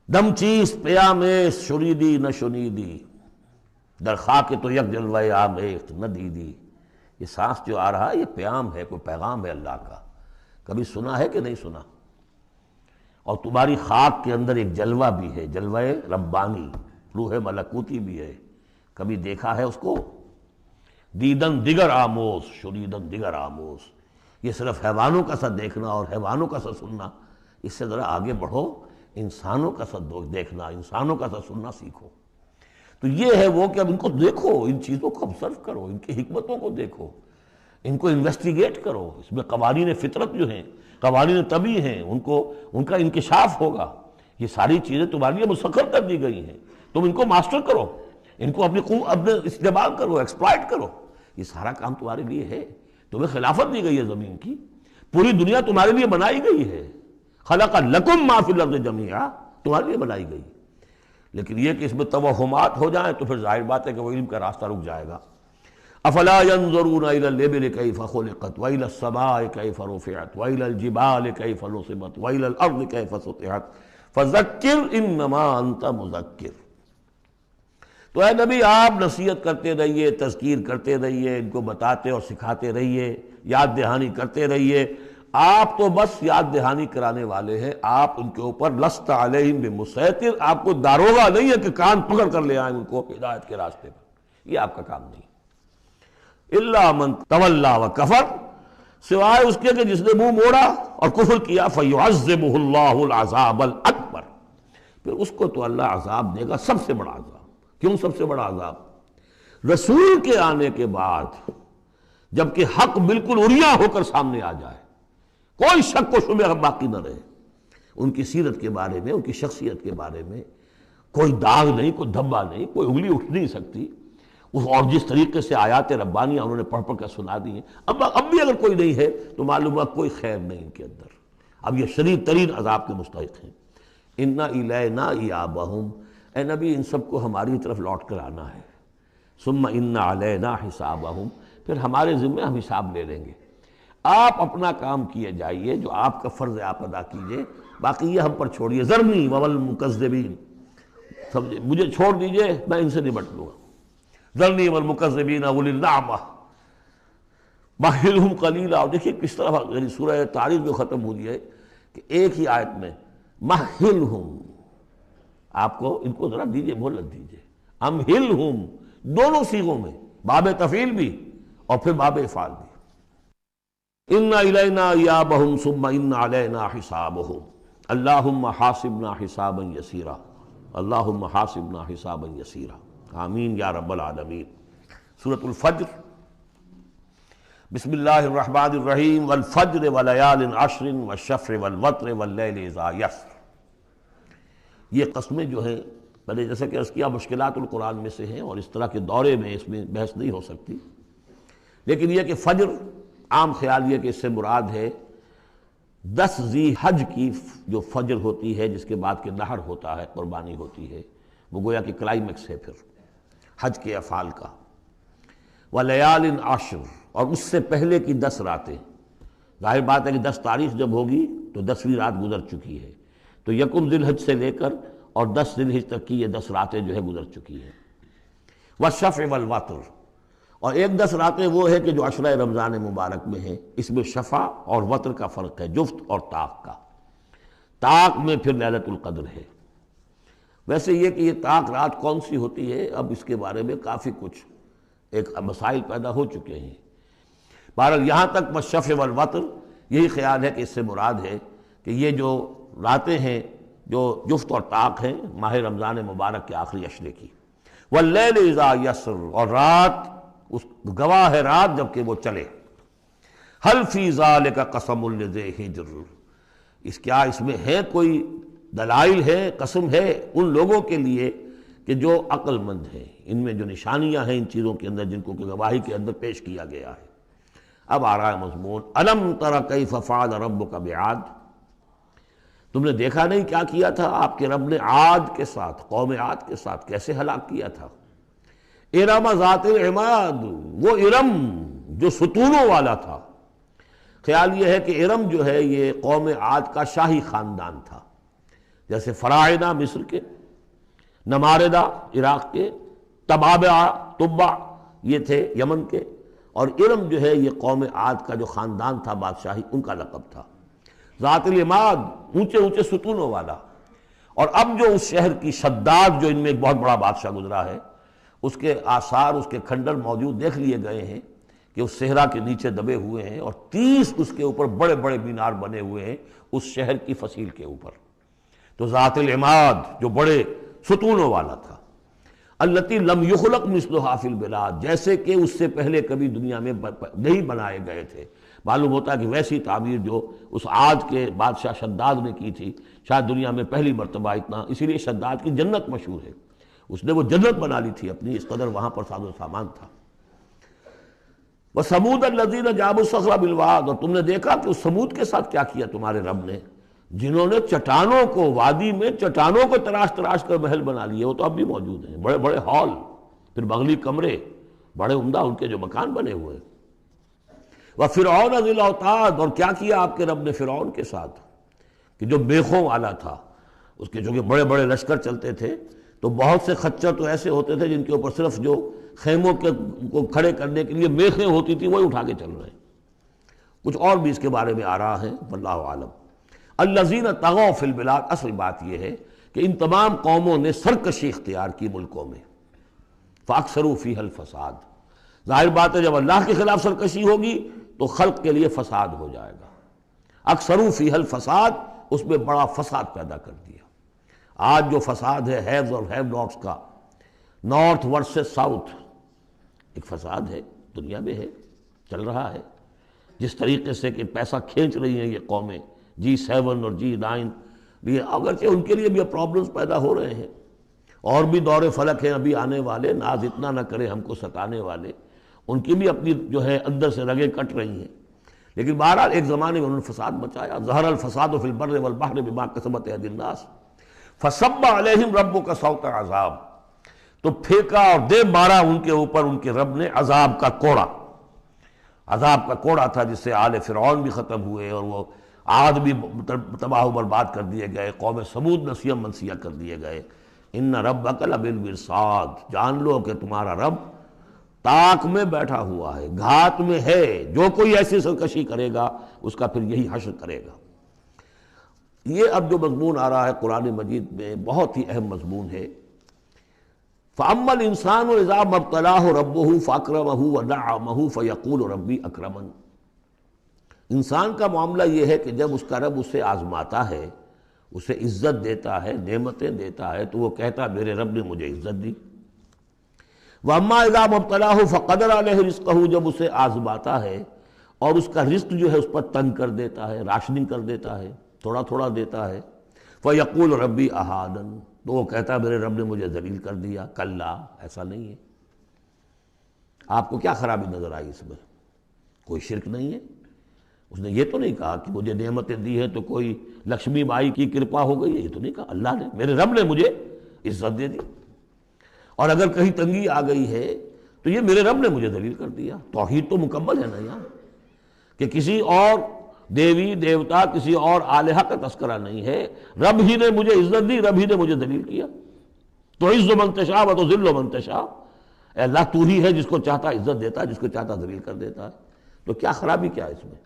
دم چیز پیام شریدی نہ شنیدی در خاک تو یک جلوہ آمیخت نہ دیدی۔ یہ سانس جو آ رہا ہے یہ پیام ہے، کوئی پیغام ہے اللہ کا، کبھی سنا ہے کہ نہیں سنا؟ اور تمہاری خاک کے اندر ایک جلوہ بھی ہے، جلوہ ربانی، روح ملکوتی بھی ہے، کبھی دیکھا ہے اس کو؟ دیدن دیگر آموز شنیدن دیگر آموز. یہ صرف حیوانوں کا سا دیکھنا اور حیوانوں کا سا سننا، اس سے ذرا آگے بڑھو، انسانوں کا سا دیکھنا، انسانوں کا سا سننا سیکھو. تو یہ ہے وہ کہ اب ان کو دیکھو، ان چیزوں کو آبزرو کرو، ان کی حکمتوں کو دیکھو، ان کو انویسٹیگیٹ کرو. اس میں قوانین فطرت جو ہیں، قوانین طبعی ہیں، ان کا انکشاف ہوگا. یہ ساری چیزیں تمہارے لیے مسخر کر دی گئی ہیں، تم ان کو ماسٹر کرو، ان کو اپنے استعمال کرو، ایکسپلائٹ کرو. یہ سارا کام تمہارے لیے ہے. تمہیں خلافت دی گئی ہے زمین کی، پوری دنیا تمہارے لیے بنائی گئی ہے. خلق لکم ما فی الارض جمیعا، تمہارے لیے بنائی گئی. لیکن یہ کہ اس میں توہمات ہو جائیں تو پھر ظاہر بات ہے کہ وہ علم کا راستہ رک جائے گا. افلا ينظرون الى الابل كيف خلقت والى السماء كيف رفعت والى الجبال كيف نصبت والى الارض كيف سطحت فذكر انما انت مذکر. تو اے نبی آپ نصیحت کرتے رہیے، تذکیر کرتے رہیے، ان کو بتاتے اور سکھاتے رہیے، یاد دہانی کرتے رہیے. آپ تو بس یاد دہانی کرانے والے ہیں، آپ ان کے اوپر لست علیہم بمسیطر، آپ کو داروغہ نہیں ہے کہ کان پکڑ کر لے آئیں ان کو ہدایت کے راستے پر. یہ آپ کا کام نہیں. الا من تولا وکفر، سوائے اس کے کہ جس نے منہ موڑا اور کفر کیا، فیعذبہ اللہ العذاب الاکبر، پھر اس کو تو اللہ عذاب دے گا، سب سے بڑا عذاب. کیوں سب سے بڑا عذاب؟ رسول کے آنے کے بعد جبکہ حق بالکل عریاں ہو کر سامنے آ جائے، کوئی شک و شبہ باقی نہ رہے، ان کی سیرت کے بارے میں، ان کی شخصیت کے بارے میں کوئی داغ نہیں، کوئی دھبا نہیں، کوئی انگلی اٹھ نہیں سکتی. اور جس طریقے سے آیات ربانیہ انہوں نے پڑھ کر سنا دی ہیں، اب بھی اگر کوئی نہیں ہے تو معلوم ہوا کوئی خیر نہیں ان کے اندر. اب یہ شدید ترین عذاب کے مستحق ہیں. اِنَّ إِلَيْنَا إِيَابَهُمْ، اے نبی ان سب کو ہماری طرف لوٹ کر آنا ہے. ثُمَّ إِنَّ عَلَيْنَا حِسَابَهُمْ، پھر ہمارے ذمے ہم حساب لے لیں گے. آپ اپنا کام کیے جائیے، جو آپ کا فرض ہے آپ ادا کیجئے، باقی یہ ہم پر چھوڑیے. ذرنی والمکذبین، سمجھے، مجھے چھوڑ دیجئے، میں ان سے نمٹ لوں گا. ذرنی والمکذبین اولی النعمہ مہلہم قلیلا. اور دیکھیے کس طرح یعنی سورہ تاریخ جو ختم ہوئی ہے کہ ایک ہی آیت میں مہلہم، آپ کو ان کو ذرا دیجئے، مہلت دیجئے. امہلہم دونوں صیغوں میں، باب تفعیل بھی اور پھر باب افعال بھی. اِنَّ إِلَيْنَا إِيَابَهُمْ ثُمَّ إِنَّ عَلَيْنَا حِسَابَهُمْ اللہم حاسبنا حسابا یسیرا، اللہم حاسبنا حسابا یسیرا. آمین یا رب العالمین. سورۃ الفجر. بسم اللہ الرحمن الرحیم. والفجر ولیال عشر والشفع والوتر واللیل اذا یسر. یہ قسمیں جو ہیں، پہلے جیسا کہ عرض کیا مشکلات القرآن میں سے ہیں اور اس طرح کے دورے میں اس میں بحث نہیں ہو سکتی، لیکن یہ کہ فجر، عام خیال یہ کہ اس سے مراد ہے 10 ذی حج کی جو فجر ہوتی ہے جس کے بعد کہ نحر ہوتا ہے، قربانی ہوتی ہے، وہ گویا کہ کلائمیکس ہے پھر حج کے افعال کا. ولیال عشر، اور اس سے پہلے کی 10 راتیں. ظاہر بات ہے کہ 10 تاریخ جب ہوگی تو 10ویں رات گزر چکی ہے، تو یکم ذی الحج سے لے کر اور 10 ذی الحج تک کی یہ 10 راتیں جو ہے گزر چکی ہیں. والشفع والوتر، اور ایک 10 راتیں وہ ہے کہ جو عشرہ رمضان مبارک میں ہیں، اس میں شفع اور وتر کا فرق ہے، جفت اور طاق کا. طاق میں پھر لیلۃ القدر ہے. ویسے یہ کہ یہ طاق رات کون سی ہوتی ہے، اب اس کے بارے میں کافی کچھ ایک مسائل پیدا ہو چکے ہیں. بہرحال یہاں تک والشفع والوتر یہی خیال ہے کہ اس سے مراد ہے کہ یہ جو راتیں ہیں جو جفت اور طاق ہیں ماہ رمضان مبارک کے آخری عشرے کی. واللیل اذا یسر، اور رات، اس گواہ ہے رات جبکہ وہ چلے. حل فی ذالک قسم لذی حجر، اس میں ہے کوئی دلائل ہے، قسم ہے ان لوگوں کے لیے کہ جو عقل مند ہیں. ان میں جو نشانیاں ہیں ان چیزوں کے اندر جن کو کہ گواہی کے اندر پیش کیا گیا ہے. اب آ رہا ہے مضمون. الم تر کیف فعل ربک بعاد، تم نے دیکھا نہیں کیا کیا تھا آپ کے رب نے عاد کے ساتھ، قوم عاد کے ساتھ کیسے ہلاک کیا تھا. ارم ذات العماد، وہ ارم جو ستونوں والا تھا. خیال یہ ہے کہ ارم جو ہے یہ قوم عاد کا شاہی خاندان تھا، جیسے فراعنہ مصر کے، نماردہ عراق کے، تبع یہ تھے یمن کے، اور ارم جو ہے یہ قوم عاد کا جو خاندان تھا بادشاہی، ان کا لقب تھا. ذات العماد، اونچے اونچے ستونوں والا. اور اب جو اس شہر کی شداد جو ان میں ایک بہت بڑا بادشاہ گزرا ہے، اس کے آثار، اس کے کھنڈر موجود دیکھ لیے گئے ہیں کہ اس صحرا کے نیچے دبے ہوئے ہیں، اور 30 اس کے اوپر بڑے بڑے مینار بنے ہوئے ہیں اس شہر کی فصیل کے اوپر۔ تو ذات العماد جو بڑے ستونوں والا تھا، التی لم یخلق مثلھا فی البلاد، جیسے کہ اس سے پہلے کبھی دنیا میں نہیں بنائے گئے تھے۔ معلوم ہوتا ہے کہ ویسی تعمیر جو اس عاد کے بادشاہ شداد نے کی تھی، شاید دنیا میں پہلی مرتبہ اتنا، اسی لیے شداد کی جنت مشہور ہے، اس نے وہ جنت بنا لی تھی اپنی، اس قدر وہاں پر ساز و سامان تھا۔ وَثَمُودَ الَّذِينَ جَابُوا الصَّخْرَ بِالْوَادِ، اور تم نے دیکھا کہ اس سمود کے ساتھ کیا کیا تمہارے رب نے، جنہوں نے چٹانوں کو، وادی میں چٹانوں کو تراش تراش کر محل بنا لیے، وہ تو اب بھی موجود ہیں، بڑے بڑے ہال، پھر بغلی کمرے، بڑے عمدہ ان کے جو مکان بنے ہوئے۔ وَفِرْعَوْنَ ذِي الْأَوْتَادِ، اور کیا کیا آپ کے رب نے فرعون کے ساتھ کہ جو بیخوں والا تھا، اس کے جو کہ بڑے بڑے لشکر چلتے تھے، تو بہت سے خچر تو ایسے ہوتے تھے جن کے اوپر صرف جو خیموں کو کھڑے کرنے کے لیے میخیں ہوتی تھی وہی اٹھا کے چل رہے ہیں۔ کچھ اور بھی اس کے بارے میں آ رہا ہے، واللہ عالم۔ الذین طغوا فی البلاد، اصل بات یہ ہے کہ ان تمام قوموں نے سرکشی اختیار کی ملکوں میں، فاکثروا فیہا الفساد، ظاہر بات ہے جب اللہ کے خلاف سرکشی ہوگی تو خلق کے لیے فساد ہو جائے گا۔ اکثروا فیہا الفساد، اس میں بڑا فساد پیدا کر دیا۔ آج جو فساد ہے ہیوز اور ہیو ناٹس کا، نارتھ ورسز ساؤتھ، ایک فساد ہے، دنیا میں ہے، چل رہا ہے۔ جس طریقے سے کہ پیسہ کھینچ رہی ہیں یہ قومیں، G7 اور G9، یہ اگرچہ ان کے لیے بھی پرابلمز پیدا ہو رہے ہیں، اور بھی دور فلک ہیں ابھی آنے والے، ناز اتنا نہ کرے ہم کو ستانے والے، ان کی بھی اپنی جو ہے اندر سے رگیں کٹ رہی ہیں، لیکن بہرحال ایک زمانے میں انہوں نے فساد مچایا۔ ظہر الفساد فی البر والبحر بما کسبت ایدی الناس فصب علیہم ربک صوت عذاب، تو پھینکا اور دے مارا ان کے اوپر ان کے رب نے عذاب کا کوڑا۔ عذاب کا کوڑا تھا جس سے آل فرعون بھی ختم ہوئے، اور وہ عاد بھی تباہ و برباد کر دیے گئے، قوم سمود نسیہ منسیہ کر دیے گئے۔ ان ربک لبالمرصاد، جان لو کہ تمہارا رب تاک میں بیٹھا ہوا ہے، گھات میں ہے، جو کوئی ایسی سرکشی کرے گا اس کا پھر یہی حشر کرے گا۔ یہ اب جو مضمون آ رہا ہے قرآن مجید میں بہت ہی اہم مضمون ہے۔ فَأَمَّا الْإِنسَانُ إِذَا مَا ابْتَلَاهُ رَبُّهُ فَأَكْرَمَهُ وَنَعَّمَهُ فَيَقُولُ رَبِّي أَكْرَمَنِ، انسان کا معاملہ یہ ہے کہ جب اس کا رب اسے آزماتا ہے، اسے عزت دیتا ہے، نعمتیں دیتا ہے، تو وہ کہتا ہے میرے رب نے مجھے عزت دی۔ وَأَمَّا إِذَا مَا ابْتَلَاهُ فَقَدَرَ عَلَيْهِ رِزْقَهُ، جب اسے آزماتا ہے اور اس کا رزق جو ہے اس پر تنگ کر دیتا ہے، راشننگ کر دیتا ہے، تھوڑا تھوڑا دیتا ہے، فَيَقُولُ رَبِّي أَهَانَنِ، تو وہ کہتا ہے میرے رب نے مجھے ذلیل کر دیا۔ کلا، ایسا نہیں ہے۔ آپ کو کیا خرابی نظر آئی اس میں؟ کوئی شرک نہیں ہے۔ اس نے یہ تو نہیں کہا کہ مجھے نعمتیں دی ہیں تو کوئی لکشمی بائی کی کرپا ہو گئی ہے، یہ تو نہیں کہا، اللہ نے، میرے رب نے مجھے عزت دے دی، اور اگر کہیں تنگی آ گئی ہے تو یہ میرے رب نے مجھے ذلیل کر دیا۔ توحید تو مکمل ہے نا یہاں، کہ کسی اور دیوی دیوتا، کسی اور الہہ کا تذکرہ نہیں ہے، رب ہی نے مجھے عزت دی، رب ہی نے مجھے ذلیل کیا۔ تو عز من تشاء و تذل من تشاء، اے اللہ تو ہی ہے جس کو چاہتا عزت دیتا ہے، جس کو چاہتا ذلیل کر دیتا ہے، تو کیا خرابی کیا ہے اس میں؟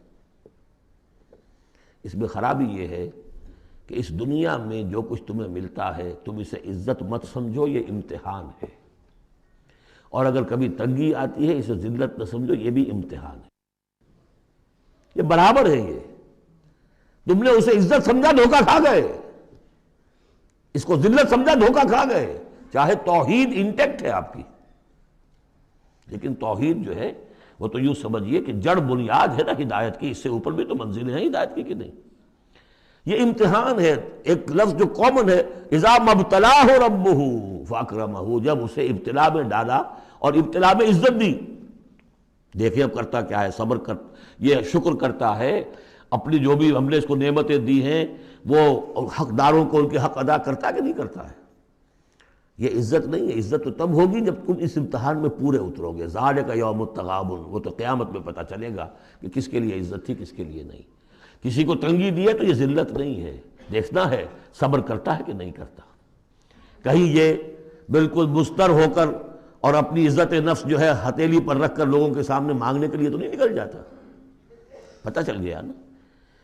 اس میں خرابی یہ ہے کہ اس دنیا میں جو کچھ تمہیں ملتا ہے تم اسے عزت مت سمجھو، یہ امتحان ہے، اور اگر کبھی تنگی آتی ہے اسے ذلت نہ سمجھو، یہ بھی امتحان ہے، یہ برابر ہے۔ یہ تم نے اسے عزت سمجھا، دھوکہ کھا گئے، اس کو ذلت سمجھا، دھوکہ کھا گئے، چاہے توحید انٹیکٹ ہے آپ کی، لیکن توحید جو ہے وہ تو یوں سمجھیے کہ جڑ بنیاد ہے نا ہدایت کی، اس سے اوپر بھی تو منزلیں ہیں ہدایت کی کہ نہیں؟ یہ امتحان ہے۔ ایک لفظ جو کامن ہے، اذا ما ابتلاہ ربہ فاکرمہ، جب اسے ابتلا میں ڈالا اور ابتلا میں عزت دی۔ دیکھیں اب کرتا کیا ہے، صبر کر، یہ شکر کرتا ہے، اپنی جو بھی ہم نے اس کو نعمتیں دی ہیں وہ حقداروں کو ان کے حق ادا کرتا ہے کہ نہیں کرتا ہے۔ یہ عزت نہیں ہے، عزت تو تب ہوگی جب تم اس امتحان میں پورے اترو گے۔ ذالک یوم التغابن، وہ تو قیامت میں پتہ چلے گا کہ کس کے لیے عزت تھی، کس کے لیے نہیں۔ کسی کو تنگی دی ہے تو یہ ذلت نہیں ہے، دیکھنا ہے صبر کرتا ہے کہ نہیں کرتا۔ کہیں یہ بالکل مستر ہو کر اور اپنی عزت نفس جو ہے ہتھیلی پر رکھ کر لوگوں کے سامنے مانگنے کے لیے تو نہیں نکل جاتا، پتہ چل گیا نا۔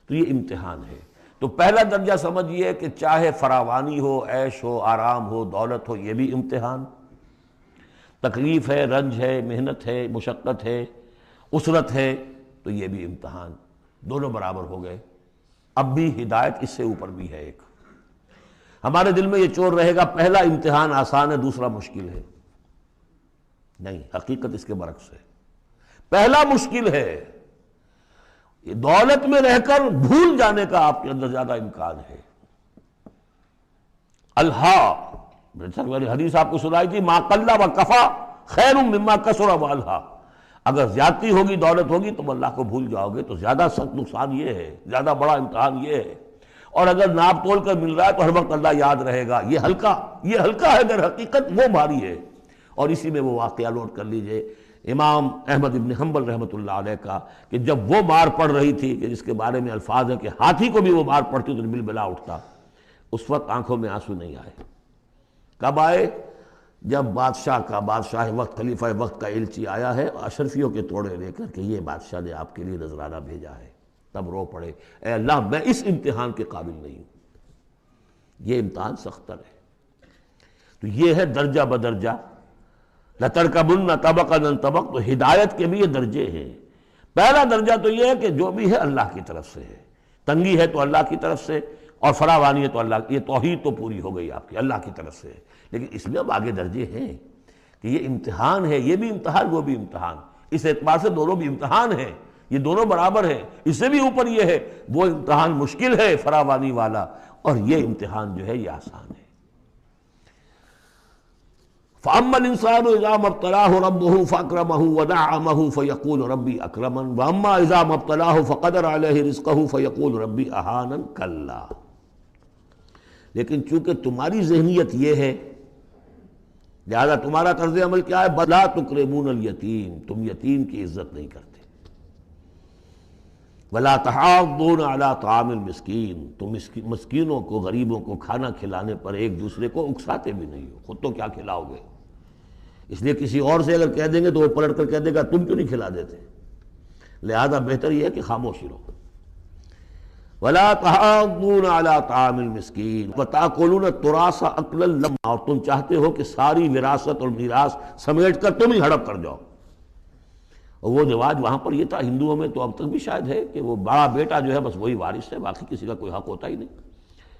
تو یہ امتحان ہے۔ تو پہلا درجہ سمجھیے کہ چاہے فراوانی ہو، عیش ہو، آرام ہو، دولت ہو، یہ بھی امتحان۔ تکلیف ہے، رنج ہے، محنت ہے، مشقت ہے، اسرت ہے، تو یہ بھی امتحان، دونوں برابر ہو گئے۔ اب بھی ہدایت اس سے اوپر بھی ہے ایک۔ ہمارے دل میں یہ چور رہے گا پہلا امتحان آسان ہے دوسرا مشکل ہے، نہیں، حقیقت اس کے برعکس ہے۔ پہلا مشکل ہے، یہ دولت میں رہ کر بھول جانے کا آپ کے اندر زیادہ امکان ہے۔ حدیث آپ کو سنائی تھی، ما قل و کفا خیر مما کثر و الہا، اگر زیادتی ہوگی، دولت ہوگی، تم اللہ کو بھول جاؤ گے تو زیادہ سخت نقصان یہ ہے، زیادہ بڑا امتحان یہ ہے۔ اور اگر ناپ تول کر مل رہا ہے تو ہر وقت اللہ یاد رہے گا، یہ ہلکا ہے، در حقیقت وہ بھاری ہے۔ اور اسی میں وہ واقعہ نوٹ کر لیجئے امام احمد ابن حنبل رحمۃ اللہ علیہ کا، کہ جب وہ مار پڑ رہی تھی کہ جس کے بارے میں الفاظ ہے کہ ہاتھی کو بھی وہ مار پڑتی تو بلبلا اٹھتا، اس وقت آنکھوں میں آنسو نہیں آئے۔ کب آئے؟ جب بادشاہ وقت، خلیفہ وقت کا ایلچی آیا ہے اشرفیوں کے توڑے لے کر کہ یہ بادشاہ نے آپ کے لیے نذرانہ بھیجا ہے، تب رو پڑے، اے اللہ میں اس امتحان کے قابل نہیں ہوں، یہ امتحان سختر ہے۔ تو یہ ہے درجہ بدرجہ، لَتَرْكَبُنَّ طَبَقًا عَنْ طَبَقٍ، تو ہدایت کے بھی یہ درجے ہیں۔ پہلا درجہ تو یہ ہے کہ جو بھی ہے اللہ کی طرف سے ہے، تنگی ہے تو اللہ کی طرف سے، اور فراوانی ہے تو اللہ، یہ توحید تو پوری ہو گئی آپ کی، اللہ کی طرف سے ہے۔ لیکن اس میں اب آگے درجے ہیں کہ یہ امتحان ہے، یہ بھی امتحان، وہ بھی امتحان، اس اعتبار سے دونوں بھی امتحان ہیں، یہ دونوں برابر ہیں۔ اس سے بھی اوپر یہ ہے، وہ امتحان مشکل ہے فراوانی والا، اور یہ امتحان جو ہے یہ آسان ہے۔ فَأَمَّا الْإِنسَانُ إِذَا مَا ابْتَلَاهُ رَبُّهُ فَأَكْرَمَهُ وَنَعَّمَهُ فَيَقُولُ رَبِّي أَكْرَمَنِ وَأَمَّا إِذَا مَا ابْتَلَاهُ فَقَدَرَ عَلَيْهِ رِزْقَهُ فَيَقُولُ رَبِّي أَهَانَنِ كَلَّا۔ لیکن چونکہ تمہاری ذہنیت یہ ہے، لہذا تمہارا طرز عمل کیا ہے؟ بَلَا تُكْرِمُونَ الْيَتِيمَ، تم یتیم کی عزت نہیں کرتے۔ وَلَا تَحَاضُّونَ عَلَىٰ طَعَامِ الْمِسْكِينِ، تم مسکینوں کو، غریبوں کو کھانا کھلانے پر ایک دوسرے کو اکساتے بھی نہیں ہو، خود تو کیا کھلاؤ گے؟ اس لیے کسی اور سے اگر کہہ دیں گے تو وہ پلٹ کر کہہ دے گا تم کیوں نہیں کھلا دیتے، لہذا بہتر یہ ہے کہ خاموشی رہو۔ وَلَا تَحَاضُّونَ عَلَىٰ طَعَامِ الْمِسْكِينِ وَتَأْكُلُونَ التُّرَاثَ أَكْلًا لَمًّا، اور تم چاہتے ہو کہ ساری وراثت اور میراث سمیٹ کر تم ہی ہڑپ کر جاؤ۔ اور وہ رواج وہاں پر یہ تھا، ہندوؤں میں تو اب تک بھی شاید ہے، کہ وہ بڑا بیٹا جو ہے بس وہی وارث ہے، باقی کسی کا کوئی حق ہوتا ہی نہیں۔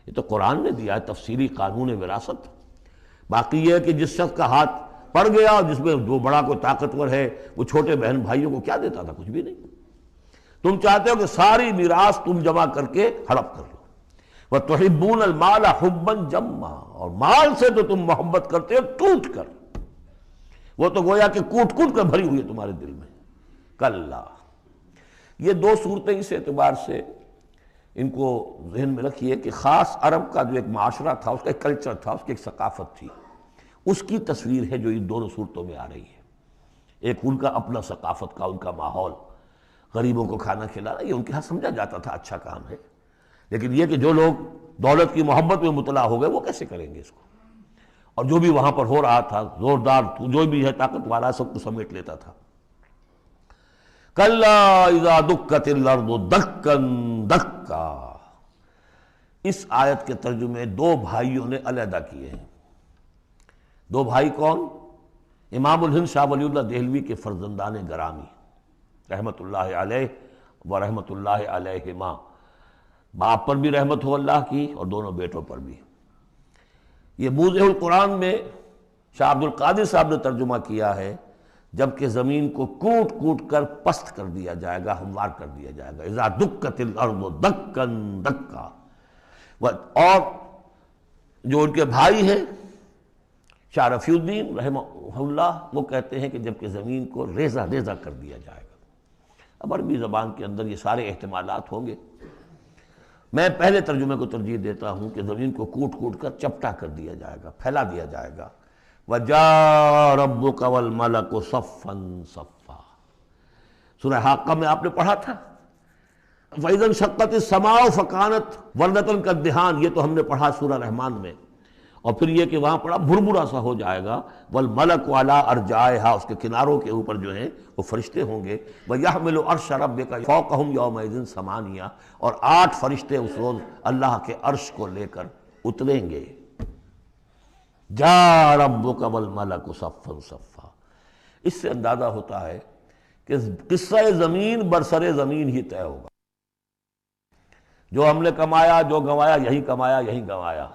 یہ تو قرآن نے دیا ہے تفصیلی قانون وراثت۔ باقی یہ ہے کہ جس شخص کا ہاتھ پڑ گیا اور جس میں جو بڑا کوئی طاقتور ہے، وہ چھوٹے بہن بھائیوں کو کیا دیتا تھا؟ کچھ بھی نہیں۔ تم چاہتے ہو کہ ساری میراث تم جمع کر کے ہڑپ کر لو۔ وَتُحِبُّونَ الْمَالَ حُبًّا جَمًّا، اور مال سے تو تم محبت کرتے ہو ٹوٹ کر، وہ تو گویا کہ کوٹ کوٹ کر بھری ہوئی ہے تمہارے دل میں۔ کلا، یہ دو صورتیں اس اعتبار سے ان کو ذہن میں رکھیے کہ خاص عرب کا جو ایک معاشرہ تھا، اس کا ایک کلچر تھا، اس کی ایک ثقافت تھی، اس کی تصویر ہے جو ان دونوں صورتوں میں آ رہی ہے۔ ایک ان کا اپنا ثقافت کا، ان کا ماحول، غریبوں کو کھانا کھلانا، یہ ان کے ہاں سمجھا جاتا تھا اچھا کام ہے، لیکن یہ کہ جو لوگ دولت کی محبت میں مبتلا ہو گئے وہ کیسے کریں گے اس کو؟ اور جو بھی وہاں پر ہو رہا تھا، زوردار جو بھی ہے طاقت والا، سب کو سمیٹ لیتا تھا۔ کلا اذا دکت الارض دکا دکا، اس آیت کے ترجمے دو بھائیوں نے علیحدہ کیے ہیں۔ دو بھائی کون؟ امام الہند شاہ ولی اللہ دہلوی کے فرزندان گرامی رحمت اللہ علیہ و رحمت اللہ علیہما، باپ پر بھی رحمت ہو اللہ کی اور دونوں بیٹوں پر بھی۔ یہ موضع القرآن میں شاہ عبد القادر صاحب نے ترجمہ کیا ہے، جبکہ زمین کو کوٹ کوٹ کر پست کر دیا جائے گا، ہموار کر دیا جائے گا، اذا دکت الارض دکا دکا۔ اور جو ان کے بھائی ہیں شاہ رفیع الدین رحمہ اللہ، وہ کہتے ہیں کہ جبکہ زمین کو ریزہ ریزہ کر دیا جائے گا۔ اب عربی زبان کے اندر یہ سارے احتمالات ہوں گے، میں پہلے ترجمے کو ترجیح دیتا ہوں کہ زمین کو کوٹ کوٹ کر چپٹا کر دیا جائے گا، پھیلا دیا جائے گا۔ وَجَاءَ رَبُّكَ وَالْمَلَكُ صَفًّا صَفًّا، سورہ حاقہ میں آپ نے پڑھا تھا، فَإِذَا انشَقَّتِ السَّمَاءُ فَكَانَتْ وَرْدَةً كَالدِّهَانِ، یہ تو ہم نے پڑھا سورہ رحمان میں، اور پھر یہ کہ وہاں پڑھا بھربھرا سا ہو جائے گا، وَالْمَلَكُ عَلَىٰ أَرْجَائِهَا، اس کے کناروں کے اوپر جو ہیں وہ فرشتے ہوں گے، وَيَحْمِلُ عَرْشَ رَبِّكَ فَوْقَهُمْ يَوْمَئِذٍ ثَمَانِيَةٌ، اور 8 فرشتے اس روز اللہ کے عرش کو لے کر اتریں گے۔ جاء ربک والملک صفا صفا، اس سے اندازہ ہوتا ہے کہ قصہ زمین برسر زمین ہی طے ہوگا. جو ہم نے کمایا جو گنوایا یہی کمایا یہی گنوایا،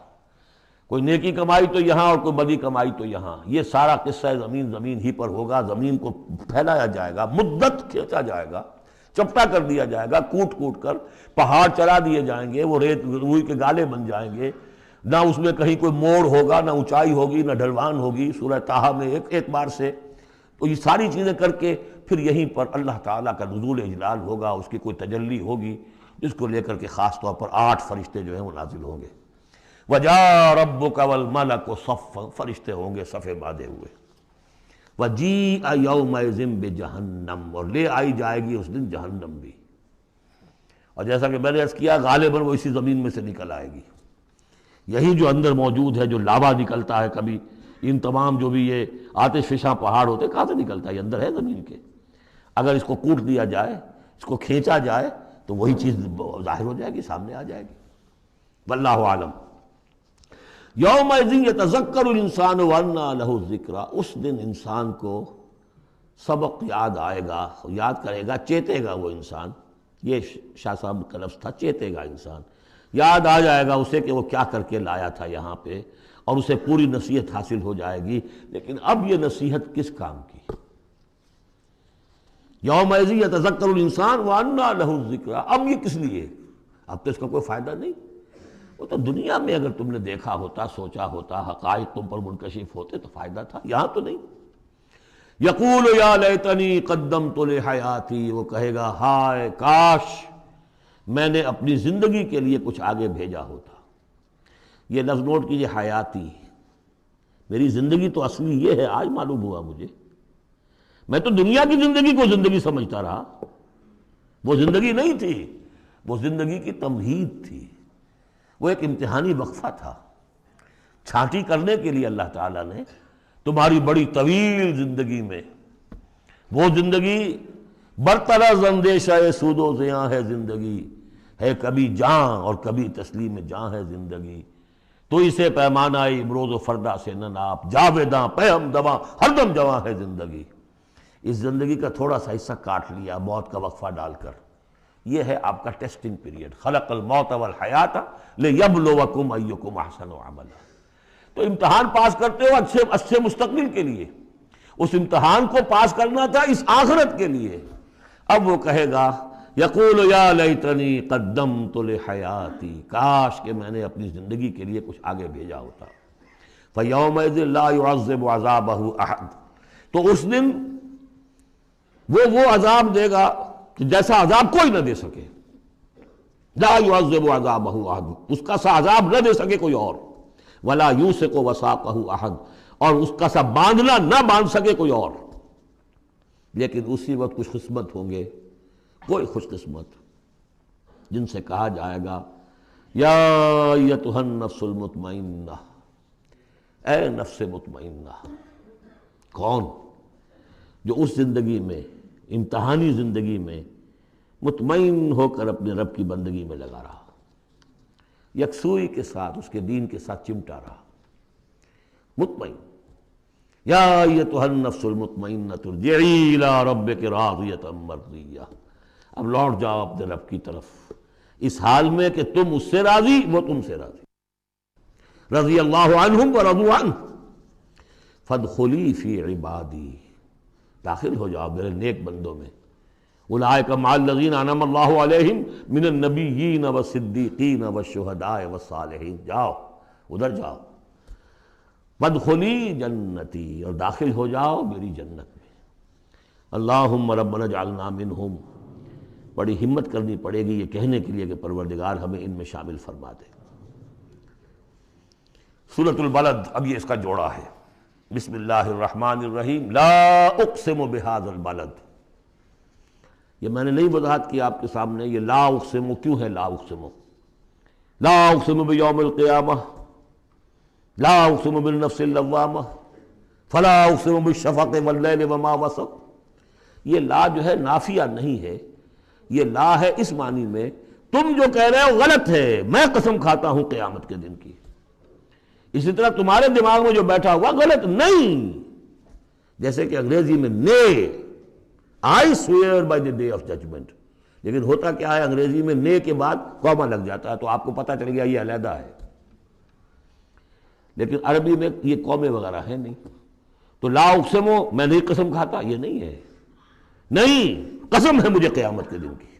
کوئی نیکی کمائی تو یہاں اور کوئی بدی کمائی تو یہاں. یہ سارا قصہ زمین زمین ہی پر ہوگا. زمین کو پھیلایا جائے گا، مدت کھینچا جائے گا، چپٹا کر دیا جائے گا، کوٹ کوٹ کر پہاڑ چلا دیے جائیں گے، وہ ریت روئی کے گالے بن جائیں گے. نہ اس میں کہیں کوئی موڑ ہوگا، نہ اونچائی ہوگی، نہ ڈھلوان ہوگی. سورہ طٰہٰ میں ایک بار سے تو یہ ساری چیزیں کر کے پھر یہیں پر اللہ تعالیٰ کا نزول اجلال ہوگا، اس کی کوئی تجلی ہوگی جس کو لے کر کے خاص طور پر 8 فرشتے جو ہیں وہ نازل ہوں گے. وَجَاءَ رَبُّكَ وَالْمَلَكُ صَفًّا، فرشتے ہوں گے صفے باندھے ہوئے. وَجِيءَ يَوْمَئِذٍ بِجَہَنَّمَ، اور لے آئی جائے گی اس دن جہنم بھی. اور جیسا کہ میں نے عرض کیا غالباً وہ اسی زمین میں سے نکل آئے گی. یہی جو اندر موجود ہے، جو لاوا نکلتا ہے کبھی، ان تمام جو بھی یہ آتش فشاں پہاڑ ہوتے کہاں سے نکلتا ہے؟ یہ اندر ہے زمین کے. اگر اس کو کوٹ دیا جائے، اس کو کھینچا جائے تو وہی چیز ظاہر ہو جائے گی، سامنے آ جائے گی. واللہ عالم. یومئذ یتذکر الانسان وانیٰ لہ الذکریٰ، اس دن انسان کو سبق یاد آئے گا، یاد کرے گا، چیتے گا وہ انسان. یہ شاہ صاحب کا لفظ تھا، چیتے گا انسان. یاد آ جائے گا اسے کہ وہ کیا کر کے لایا تھا یہاں پہ، اور اسے پوری نصیحت حاصل ہو جائے گی. لیکن اب یہ نصیحت کس کام کی؟ یومئذ یتذکر الانسان وانیٰ لہ الذکریٰ، اب یہ کس لیے؟ اب تو اس کا کوئی فائدہ نہیں. وہ تو دنیا میں اگر تم نے دیکھا ہوتا، سوچا ہوتا، حقائق تم پر منکشف ہوتے تو فائدہ تھا. یہاں تو نہیں. یقول یا لیتنی قدمت لحیاتی، وہ کہے گا ہائے کاش میں نے اپنی زندگی کے لیے کچھ آگے بھیجا ہوتا. یہ لفظ نوٹ کیجیے، حیاتی. میری زندگی تو اصلی یہ ہے، آج معلوم ہوا مجھے. میں تو دنیا کی زندگی کو زندگی سمجھتا رہا. وہ زندگی نہیں تھی، وہ زندگی کی تمہید تھی. وہ ایک امتحانی وقفہ تھا. چھانٹی کرنے کے لیے اللہ تعالیٰ نے تمہاری بڑی طویل زندگی میں، وہ زندگی برطرز اندیشہ سود و زیاں ہے زندگی، ہے کبھی جاں اور کبھی تسلیم جاں ہے زندگی. تو اسے پیمانہ امروز و فردا سے نہ ناپ، جاویداں پہم دواں ہر دم جواں ہے زندگی. اس زندگی کا تھوڑا سا حصہ کاٹ لیا موت کا وقفہ ڈال کر. یہ ہے آپ کا ٹیسٹنگ پیریڈ. خلق الموت والحیات لیبلوکم ایکم احسن عملا. تو امتحان پاس کرتے ہو اچھے مستقبل کے لیے. اس امتحان کو پاس کرنا تھا اس آخرت کے لیے. اب وہ کہے گا یقول یا لیتنی قدمت لحیاتی، کاش کہ میں نے اپنی زندگی کے لیے کچھ آگے بھیجا ہوتا. فیومئذ لا یعذب عذابہ احد، تو اس دن وہ عذاب دے گا کہ جیسا عذاب کوئی نہ دے سکے. لا یعذب عذابہ احد، اس کا سا عذاب نہ دے سکے کوئی اور. ولا یوثق وثاقہ احد، اور اس کا سا باندھنا نہ باندھ سکے کوئی اور. لیکن اسی وقت کچھ قسمت ہوں گے، کوئی خوش قسمت، جن سے کہا جائے گا یا ایتھا النفس المطمئنہ، اے نفس مطمئنہ. کون؟ جو اس زندگی میں، امتحانی زندگی میں مطمئن ہو کر اپنے رب کی بندگی میں لگا رہا، یکسوئی کے ساتھ اس کے دین کے ساتھ چمٹا رہا. مطمئن. یا ایتھا النفس المطمئنہ ارجعی الی ربک راضیۃ مرضیہ، اب لوٹ جاؤ اپنے رب کی طرف اس حال میں کہ تم اس سے راضی، وہ تم سے راضی. رضی اللہ عنہم ورضوا عنہ فادخلی فی عبادی، داخل ہو جاؤ میرے نیک بندوں میں. اولئک مع الذین انعم اللہ علیہم من النبیین والصدیقین والشہداء والصالحین. جاؤ ادھر جاؤ. فادخلی جنتی، اور داخل ہو جاؤ میری جنت میں. اللہم ربنا اجعلنا منہم. بڑی ہمت کرنی پڑے گی یہ کہنے کے لیے کہ پروردگار ہمیں ان میں شامل فرما دے. سورۃ البلد، اب یہ اس کا جوڑا ہے. بسم اللہ الرحمن الرحیم. لا اقسم بہذا البلد. یہ میں نے نہیں وضاحت کی آپ کے سامنے یہ لا اقسم کیوں ہے. لا اقسم، لا اقسم بیوم القیامہ، لا اقسم بالنفس اللوامہ، فلا اقسم بالشفق واللیل وما وسق. یہ لا جو ہے نافیہ نہیں ہے، یہ لا ہے اس معنی میں تم جو کہہ رہے ہو غلط ہے، میں قسم کھاتا ہوں قیامت کے دن کی. اسی طرح تمہارے دماغ میں جو بیٹھا ہوا غلط نہیں، جیسے کہ انگریزی میں نے I swear by the day of judgment, لیکن ہوتا کیا ہے انگریزی میں نے کے بعد کوما لگ جاتا ہے تو آپ کو پتہ چل گیا یہ علیحدہ ہے، لیکن عربی میں یہ کومے وغیرہ ہیں نہیں. تو لا اقسمو میں نہیں قسم کھاتا، یہ نہیں ہے. نہیں قسم ہے مجھے قیامت کے دن کی،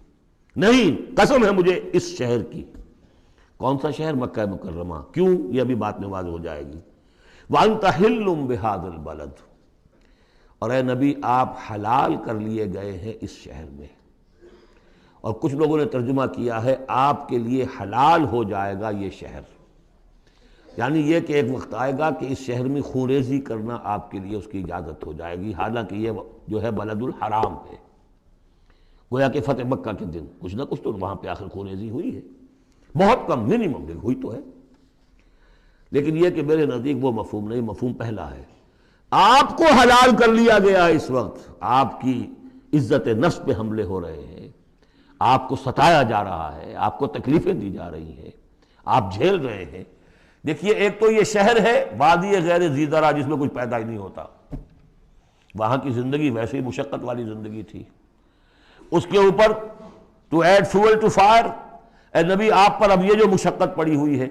نہیں قسم ہے مجھے اس شہر کی. کون سا شہر؟ مکہ مکرمہ. کیوں؟ یہ ابھی بات میں واضح ہو جائے گی. وَأَنْتَ حِلٌّ بِهَذَا الْبَلَدِ، اور اے نبی آپ حلال کر لیے گئے ہیں اس شہر میں. اور کچھ لوگوں نے ترجمہ کیا ہے آپ کے لیے حلال ہو جائے گا یہ شہر، یعنی یہ کہ ایک وقت آئے گا کہ اس شہر میں خونریزی کرنا آپ کے لیے اس کی اجازت ہو جائے گی، حالانکہ یہ جو ہے بلد الحرام ہے. گویا کہ فتح مکہ کے دن کچھ نہ کچھ تو وہاں پہ آخر خونریزی ہوئی ہے، بہت کم، منیمم لیکن ہوئی تو ہے. لیکن یہ کہ میرے نزدیک وہ مفہوم نہیں، مفہوم پہلا ہے. آپ کو حلال کر لیا گیا اس وقت، آپ کی عزت نفس پہ حملے ہو رہے ہیں، آپ کو ستایا جا رہا ہے، آپ کو تکلیفیں دی جا رہی ہیں، آپ جھیل رہے ہیں. دیکھیے ایک تو یہ شہر ہے وادی غیر ذی زرع جس میں کچھ پیدا ہی نہیں ہوتا، وہاں کی زندگی ویسے ہی مشقت والی زندگی تھی. اس کے اوپر to add fuel to fire, اے نبی آپ پر اب یہ جو مشقت پڑی ہوئی ہے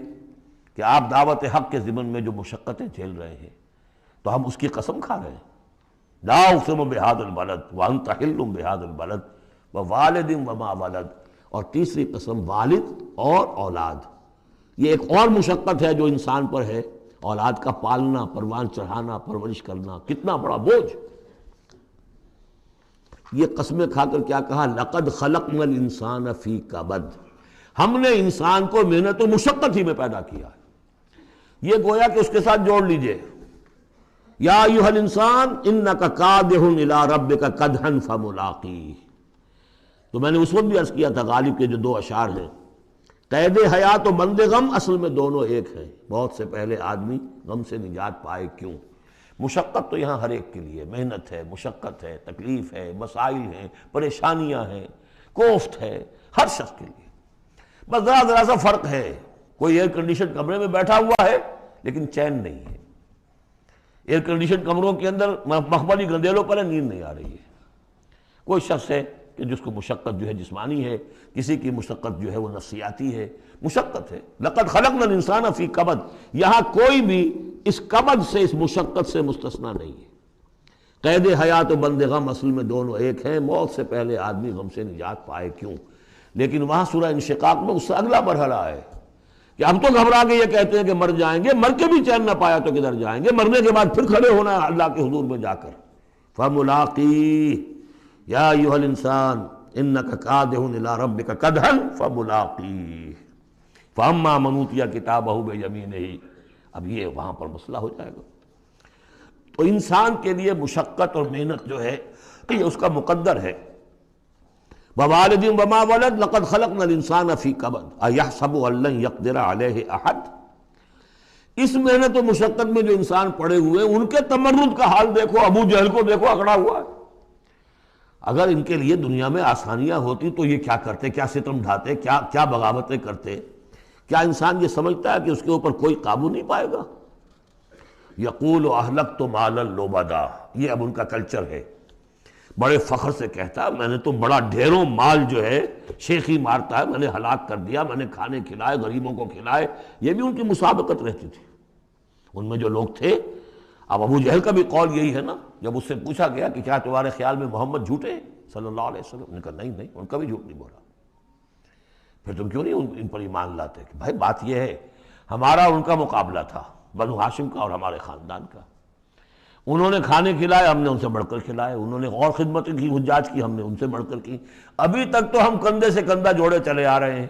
کہ آپ دعوت حق کے ضمن میں جو مشقتیں جھیل رہے ہیں تو ہم اس کی قسم کھا رہے ہیں. لا اقسم بہذا البلد وانت حل بہذا البلد ووالد وما ولد. اور تیسری قسم والد اور اولاد. یہ ایک اور مشقت ہے جو انسان پر ہے، اولاد کا پالنا، پروان چڑھانا، پرورش کرنا، کتنا بڑا بوجھ. یہ قسمیں کھا کر کیا کہا؟ لقد خلقنا الانسان فی کبد، ہم نے انسان کو محنت و مشقت ہی میں پیدا کیا ہے. یہ گویا کہ اس کے ساتھ جوڑ لیجئے یا ایھا الانسان انک کادح الی ربک کدحا فملاقیہ. تو میں نے اس وقت بھی عرض کیا تھا غالب کے جو دو اشعار ہیں، قید حیات و بند غم اصل میں دونوں ایک ہیں. بہت سے پہلے آدمی غم سے نجات پائے کیوں؟ مشقت تو یہاں ہر ایک کے لیے، محنت ہے، مشقت ہے، تکلیف ہے، مسائل ہیں، پریشانیاں ہیں، کوفت ہے، ہر شخص کے لیے. بس ذرا سا فرق ہے، کوئی ایئر کنڈیشن کمرے میں بیٹھا ہوا ہے لیکن چین نہیں ہے. ایئر کنڈیشن کمروں کے اندر مخملی گندیلوں پر نیند نہیں آ رہی ہے. کوئی شخص ہے کہ جس کو مشقت جو ہے جسمانی ہے، کسی کی مشقت جو ہے وہ نفسیاتی ہے. مشقت ہے. لقد خلقنا الانسان فی کبد، یہاں کوئی بھی اس کبد سے، اس مشقت سے مستثنا نہیں ہے. قید حیات و بند غم اصل میں دونوں ایک ہیں. موت سے پہلے آدمی غم سے نجات پائے کیوں؟ لیکن وہاں سورہ انشقاق میں اس سے اگلا مرحلہ ہے کہ ہم تو گھبرا کے یہ کہتے ہیں کہ مر جائیں گے، مر کے بھی چین نہ پایا تو کدھر جائیں گے، مرنے کے بعد پھر کھڑے ہونا ہے اللہ کے حضور میں جا کر. فملاقی یا ایھا الانسان انک کادح الی ربک کدحا فملاقیہ فاما من اوتی کتابہ بیمینہ. اب یہ وہاں پر مسئلہ ہو جائے گا. تو انسان کے لیے مشقت اور محنت جو ہے یہ اس کا مقدر ہے. ووالد وما ولد لقد خلقنا الانسان فی کبد ایحسب ان لن یقدر علیہ احد. اس محنت و مشقت میں جو انسان پڑے ہوئے ان کے تمرد کا حال دیکھو، ابو جہل کو دیکھو اکڑا ہوا ہے. اگر ان کے لیے دنیا میں آسانیاں ہوتی تو یہ کیا کرتے، کیا ستم ڈھاتے، کیا بغاوتیں کرتے. کیا انسان یہ سمجھتا ہے کہ اس کے اوپر کوئی قابو نہیں پائے گا؟ یقول اہلکت مالا لبدا، یہ اب ان کا کلچر ہے. بڑے فخر سے کہتا میں نے تو بڑا ڈھیروں مال جو ہے شیخی مارتا ہے، میں نے ہلاک کر دیا، میں نے کھانے کھلائے، غریبوں کو کھلائے. یہ بھی ان کی مسابقت رہتی تھی. ان میں جو لوگ تھے، اب ابو جہل کا بھی قول یہی ہے نا، جب اس سے پوچھا گیا کہ کیا تمہارے خیال میں محمد جھوٹے ہیں صلی اللہ علیہ وسلم، انہوں نے کہا نہیں، ان کا بھی جھوٹ نہیں بولا. پھر تم کیوں نہیں ان پر ایمان لاتے؟ کہ بھائی بات یہ ہے ہمارا ان کا مقابلہ تھا، بنو ہاشم کا اور ہمارے خاندان کا. انہوں نے کھانے کھلائے، ہم نے ان سے بڑھ کر کھلائے. انہوں نے اور خدمت کی، حجاج کی، ہم نے ان سے بڑھ کر کی. ابھی تک تو ہم کندھے سے کندھا جوڑے چلے آ رہے ہیں.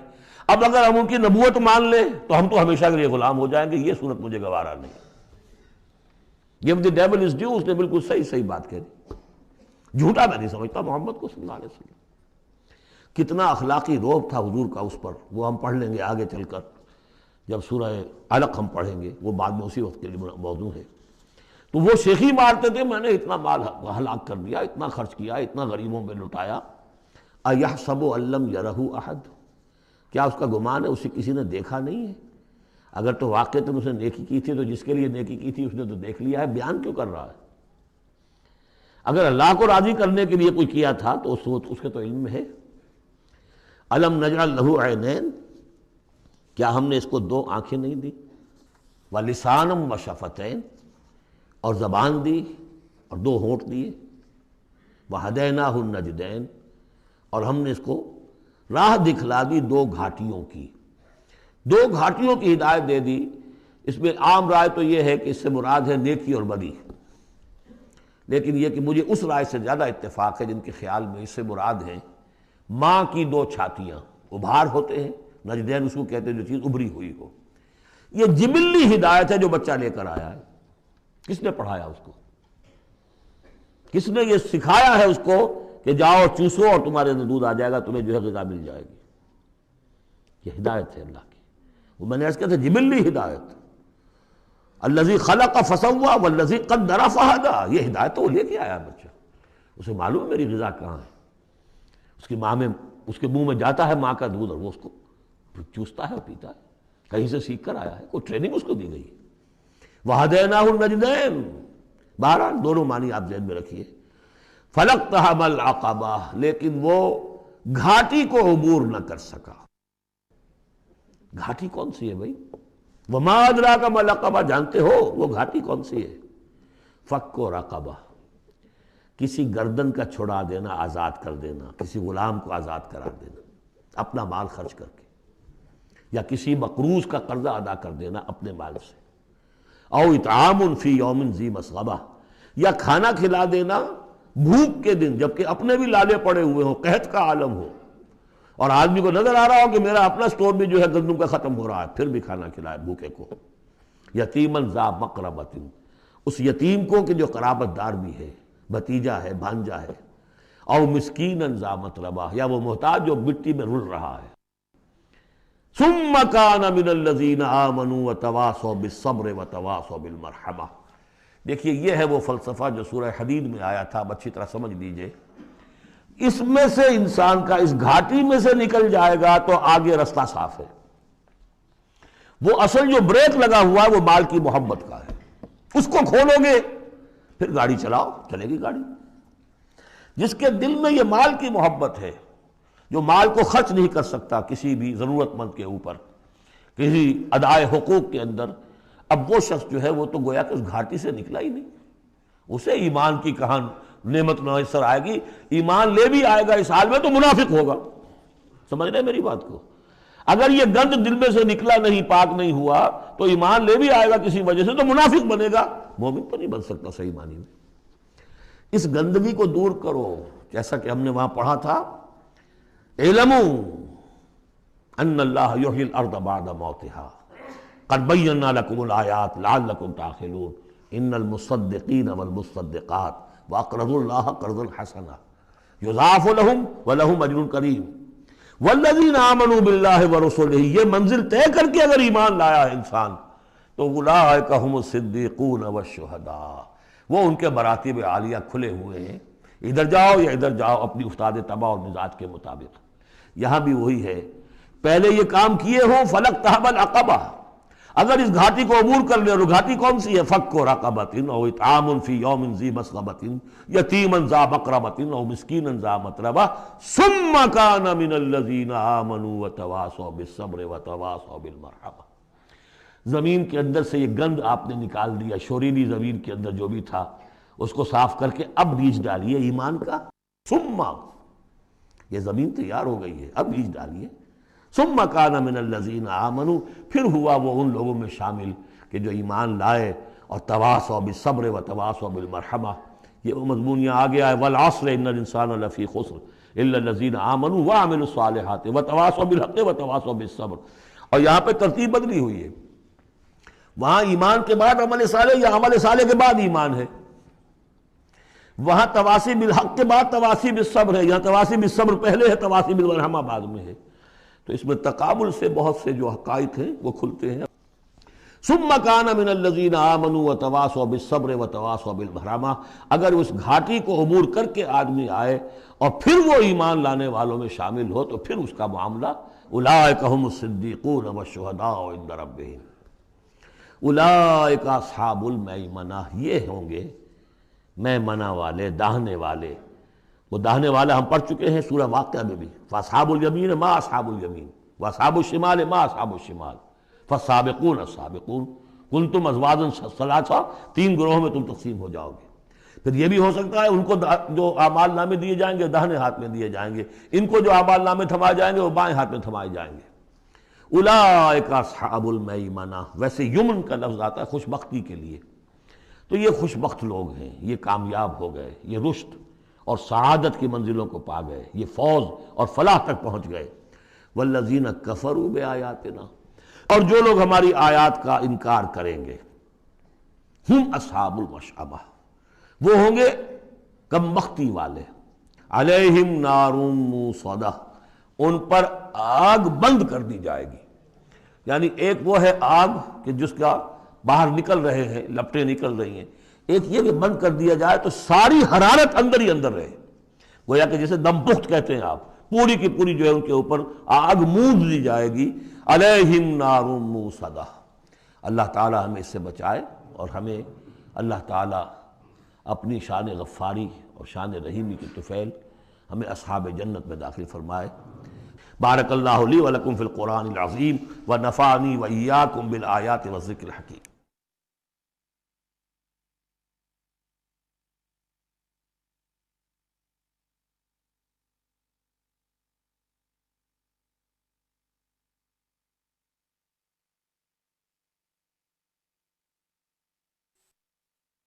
اب اگر ہم ان کی نبوت مان لیں تو ہم تو ہمیشہ کے لیے غلام ہو جائیں گے. یہ صورت مجھے گوارا نہیں. Give the devil his due، اس نے بالکل صحیح بات کہی. جھوٹا میں نہیں سمجھتا محمد کو صلی اللہ علیہ وسلم. کتنا اخلاقی روب تھا حضور کا اس پر، وہ ہم پڑھ لیں گے آگے چل کر جب سورہ علق ہم پڑھیں گے، وہ بعد میں اسی وقت کے لیے موضوع ہے. تو وہ شیخی مارتے تھے میں نے اتنا مال ہلاک کر دیا، اتنا خرچ کیا، اتنا غریبوں میں لٹایا. ایحسب ان لم یرہ احد، کیا اس کا گمان ہے اسے کسی نے دیکھا نہیں ہے؟ اگر تو واقعتاً اس نے نیکی کی تھی تو جس کے لیے نیکی کی تھی اس نے تو دیکھ لیا ہے، بیان کیوں کر رہا ہے؟ اگر اللہ کو راضی کرنے کے لیے کوئی کیا تھا تو اس کے تو علم میں ہے۔ الم نجعل لہ عینین، کیا ہم نے اس کو دو آنکھیں نہیں دی، ولسانم وشفتین، اور زبان دی اور دو ہونٹ دیے، وہدیناہ النجدین، اور ہم نے اس کو راہ دکھلا دی دو گھاٹیوں کی، دو گھاٹیوں کی ہدایت دے دی۔ اس میں عام رائے تو یہ ہے کہ اس سے مراد ہے نیکی اور بدی، لیکن یہ کہ مجھے اس رائے سے زیادہ اتفاق ہے جن کے خیال میں اس سے مراد ہیں ماں کی دو چھاتیاں، ابھار ہوتے ہیں، نجدین اس کو کہتے ہیں جو چیز ابھری ہوئی ہو۔ یہ جبلی ہدایت ہے جو بچہ لے کر آیا ہے۔ کس نے پڑھایا اس کو؟ کس نے یہ سکھایا ہے اس کو کہ جاؤ چوسو اور تمہارے اندر دودھ آ جائے گا، تمہیں جو ہے غذا مل جائے گی؟ یہ ہدایت ہے اللہ کی، وہ میں نے عرض کیا تھا جبلی ہدایت۔ الذی خلق فسوی والذی قدر فہدی، یہ ہدایت تو وہ لے کے آیا بچہ، اسے معلوم ہے میری غذا کہاں ہے۔ اس کی ماں میں، اس کے منہ میں جاتا ہے ماں کا دودھ اور وہ اس کو چوستا ہے اور پیتا ہے، کہیں سے سیکھ کر آیا ہے، کوئی ٹریننگ اس کو دی گئی ہے۔ وَهَدَيْنَاهُ النَّجْدَيْنِ، بہرحال دونوں معنی آپ ذہن میں رکھیے۔ فَلَقْتَحَمَ الْعَقَبَةَ، لیکن وہ گھاٹی کو عبور نہ کر سکا۔ گھاٹی کون سی ہے بھائی؟ وَمَا أَدْرَاكَ مَا الْعَقَبَةُ، جانتے ہو وہ گھاٹی کون سی ہے؟ فَكُّ رَقَبَةٍ، کسی گردن کا چھڑا دینا، آزاد کر دینا، کسی غلام کو آزاد کرا دینا اپنا مال خرچ کر کے، یا کسی مقروض کا قرضہ ادا کر دینا اپنے مال سے، او اطعام فی یوم ذی مسغبہ، یا کھانا کھلا دینا بھوک کے دن جبکہ اپنے بھی لالے پڑے ہوئے ہوں، قحط کا عالم ہو، اور آدمی کو نظر آ رہا ہو کہ میرا اپنا سٹور بھی جو ہے گندم کا ختم ہو رہا ہے، پھر بھی کھانا کھلائے بھوکے کو۔ یتیماً ذا مقربۃ، اس یتیم کو کہ جو قرابت دار بھی ہے، بھتیجا ہے، بھانجا ہے، او مسکیناً ذا متربہ، یا وہ محتاج جو مٹی میں رل رہا ہے۔ ثم کان من الذین آمنوا وتواصوا بالصبر وتواصوا بالمرحمہ۔ دیکھیے یہ ہے وہ فلسفہ جو سورہ حدید میں آیا تھا، اب اچھی طرح سمجھ لیجئے۔ اس میں سے انسان کا اس گھاٹی میں سے نکل جائے گا تو آگے رستہ صاف ہے۔ وہ اصل جو بریک لگا ہوا ہے وہ مال کی محبت کا ہے، اس کو کھولو گے پھر گاڑی چلاؤ، چلے گی گاڑی۔ جس کے دل میں یہ مال کی محبت ہے، جو مال کو خرچ نہیں کر سکتا کسی بھی ضرورت مند کے اوپر، کسی ادائے حقوق کے اندر، اب وہ شخص جو ہے وہ تو گویا کہ اس گھاٹی سے نکلا ہی نہیں۔ اسے ایمان کی کہاں نعمت میسر آئے گی، ایمان لے بھی آئے گا اس حال میں تو منافق ہوگا۔ سمجھ رہے میری بات کو؟ اگر یہ گند دل میں سے نکلا نہیں، پاک نہیں ہوا، تو ایمان لے بھی آئے گا کسی وجہ سے تو منافق بنے گا، مومن تو نہیں بن سکتا صحیح معنی میں۔ اس گندگی کو دور کرو، جیسا کہ ہم نے وہاں پڑھا تھا، اعلموا ان اللہ یحیی الارض بعد موتہا قد بینا لکم الآیات لعلکم تعقلون ان المصدقین والمصدقات واقرضوا اللہ قرضا حسنا یضاعف لهم ولهم اجر کریم والذین آمنوا باللہ ورسلہ، یہ منزل طے کر کے اگر ایمان لایا ہے انسان تو اولئک هم الصدیقون والشہداء، وہ ان کے مراتب عالیہ کھلے ہوئے ہیں، ادھر جاؤ یا ادھر جاؤ اپنی استاد طبع اور مزاج کے مطابق۔ یہاں بھی وہی ہے، پہلے یہ کام کیے ہو فلقتحم العقبہ، اگر اس گھاٹی کو عبور کر لے، اور گھاٹی کون سی ہے؟ فک رقبۃ او اطعام فی یوم ذی مسغبۃ یتیما ذا مقربۃ او مسکینا ذا متربہ ثم کان من الذین آمنوا وتواصوا بالصبر وتواصوا بالمرحمہ۔ زمین کے اندر سے یہ گند آپ نے نکال دیا، شوریلی زمین کے اندر جو بھی تھا اس کو صاف کر کے اب بیج ڈالیے ایمان کا۔ ثم، یہ زمین تیار ہو گئی ہے، اب بیج ڈالیے۔ ثم کان من الذین آمنوا، پھر ہوا وہ ان لوگوں میں شامل کہ جو ایمان لائے اور تواصوا بالصبر وتواصوا بالمرحمہ۔ یہ وہ مضمون یہاں آ گیا ہے، والعصر ان الانسان لفی خسر الا الذین آمنوا وعملوا الصالحات وتواصوا بالحق وتواصوا بالصبر۔ اور یہاں پہ ترتیب بدلی ہوئی ہے، وہاں ایمان کے بعد عمل صالح یا عمل صالح کے بعد ایمان ہے، وہاں تواصی بالحق کے بعد تواصی بالصبر ہے، یہاں تواصی بالصبر پہلے ہے، تواصی بالمرحمہ بعد میں ہے۔ تو اس میں تقابل سے بہت سے جو حقائق ہیں وہ کھلتے ہیں۔ ثم کان من الذین آمنوا وتواصوا بالصبر وتواصوا بالمرحمہ، اگر اس گھاٹی کو عبور کر کے آدمی آئے اور پھر وہ ایمان لانے والوں میں شامل ہو تو پھر اس کا معاملہ اولئک ھم الصدیقون والشہداء عند ربہم، اولئک اصحاب المیمنہ، یہ ہوں گے میمنہ والے، داہنے والے. وہ داہنے والا ہم پڑھ چکے ہیں سورہ واقعہ میں بھی. فاصحاب الیمین ما اصحاب الیمین واصحاب الشمال ما اصحاب الشمال فالسابقون السابقون کنتم ازواجا ثلاثا، 3 گروہوں میں تم تقسیم ہو جاؤ گے. پھر یہ بھی ہو سکتا ہے ان کو جو اعمال نامے دیے جائیں گے داہنے ہاتھ میں دیے جائیں گے، ان کو جو اعمال نامے تھمائے جائیں گے وہ بائیں ہاتھ میں تھمائے جائیں گے. اولئک اصحاب المیمنہ. ویسے یمن کا لفظ آتا ہے خوش بختی کے لیے، تو یہ خوش بخت لوگ ہیں، یہ کامیاب ہو گئے، یہ رشد اور سعادت کی منزلوں کو پا گئے، یہ فوز اور فلاح تک پہنچ گئے. والذین کفروا بآیاتنا، اور جو لوگ ہماری آیات کا انکار کریں گے، ہم اصحاب المشأمہ، وہ ہوں گے کم بختی والے. علیہم نار موصدہ، ان پر آگ بند کر دی جائے گی. یعنی ایک وہ ہے آگ کہ جس کا باہر نکل رہے ہیں، لپٹیں نکل رہی ہیں، ایک یہ کہ بند کر دیا جائے تو ساری حرارت اندر ہی اندر رہے، گویا کہ جسے دم پخت کہتے ہیں آپ، پوری کی پوری جو ہے ان کے اوپر آگ موند دی جائے گی. علیہم نار موصدہ. اللہ تعالی ہمیں اس سے بچائے اور ہمیں اللہ تعالی اپنی شان غفاری اور شان رحیمی کی طفیل ہمیں اصحاب جنت میں داخل فرمائے. بارک اللہ لی و لکم فی القرآن العظیم ونفعنی و ایاکم بالآیات والذکر الحکیم.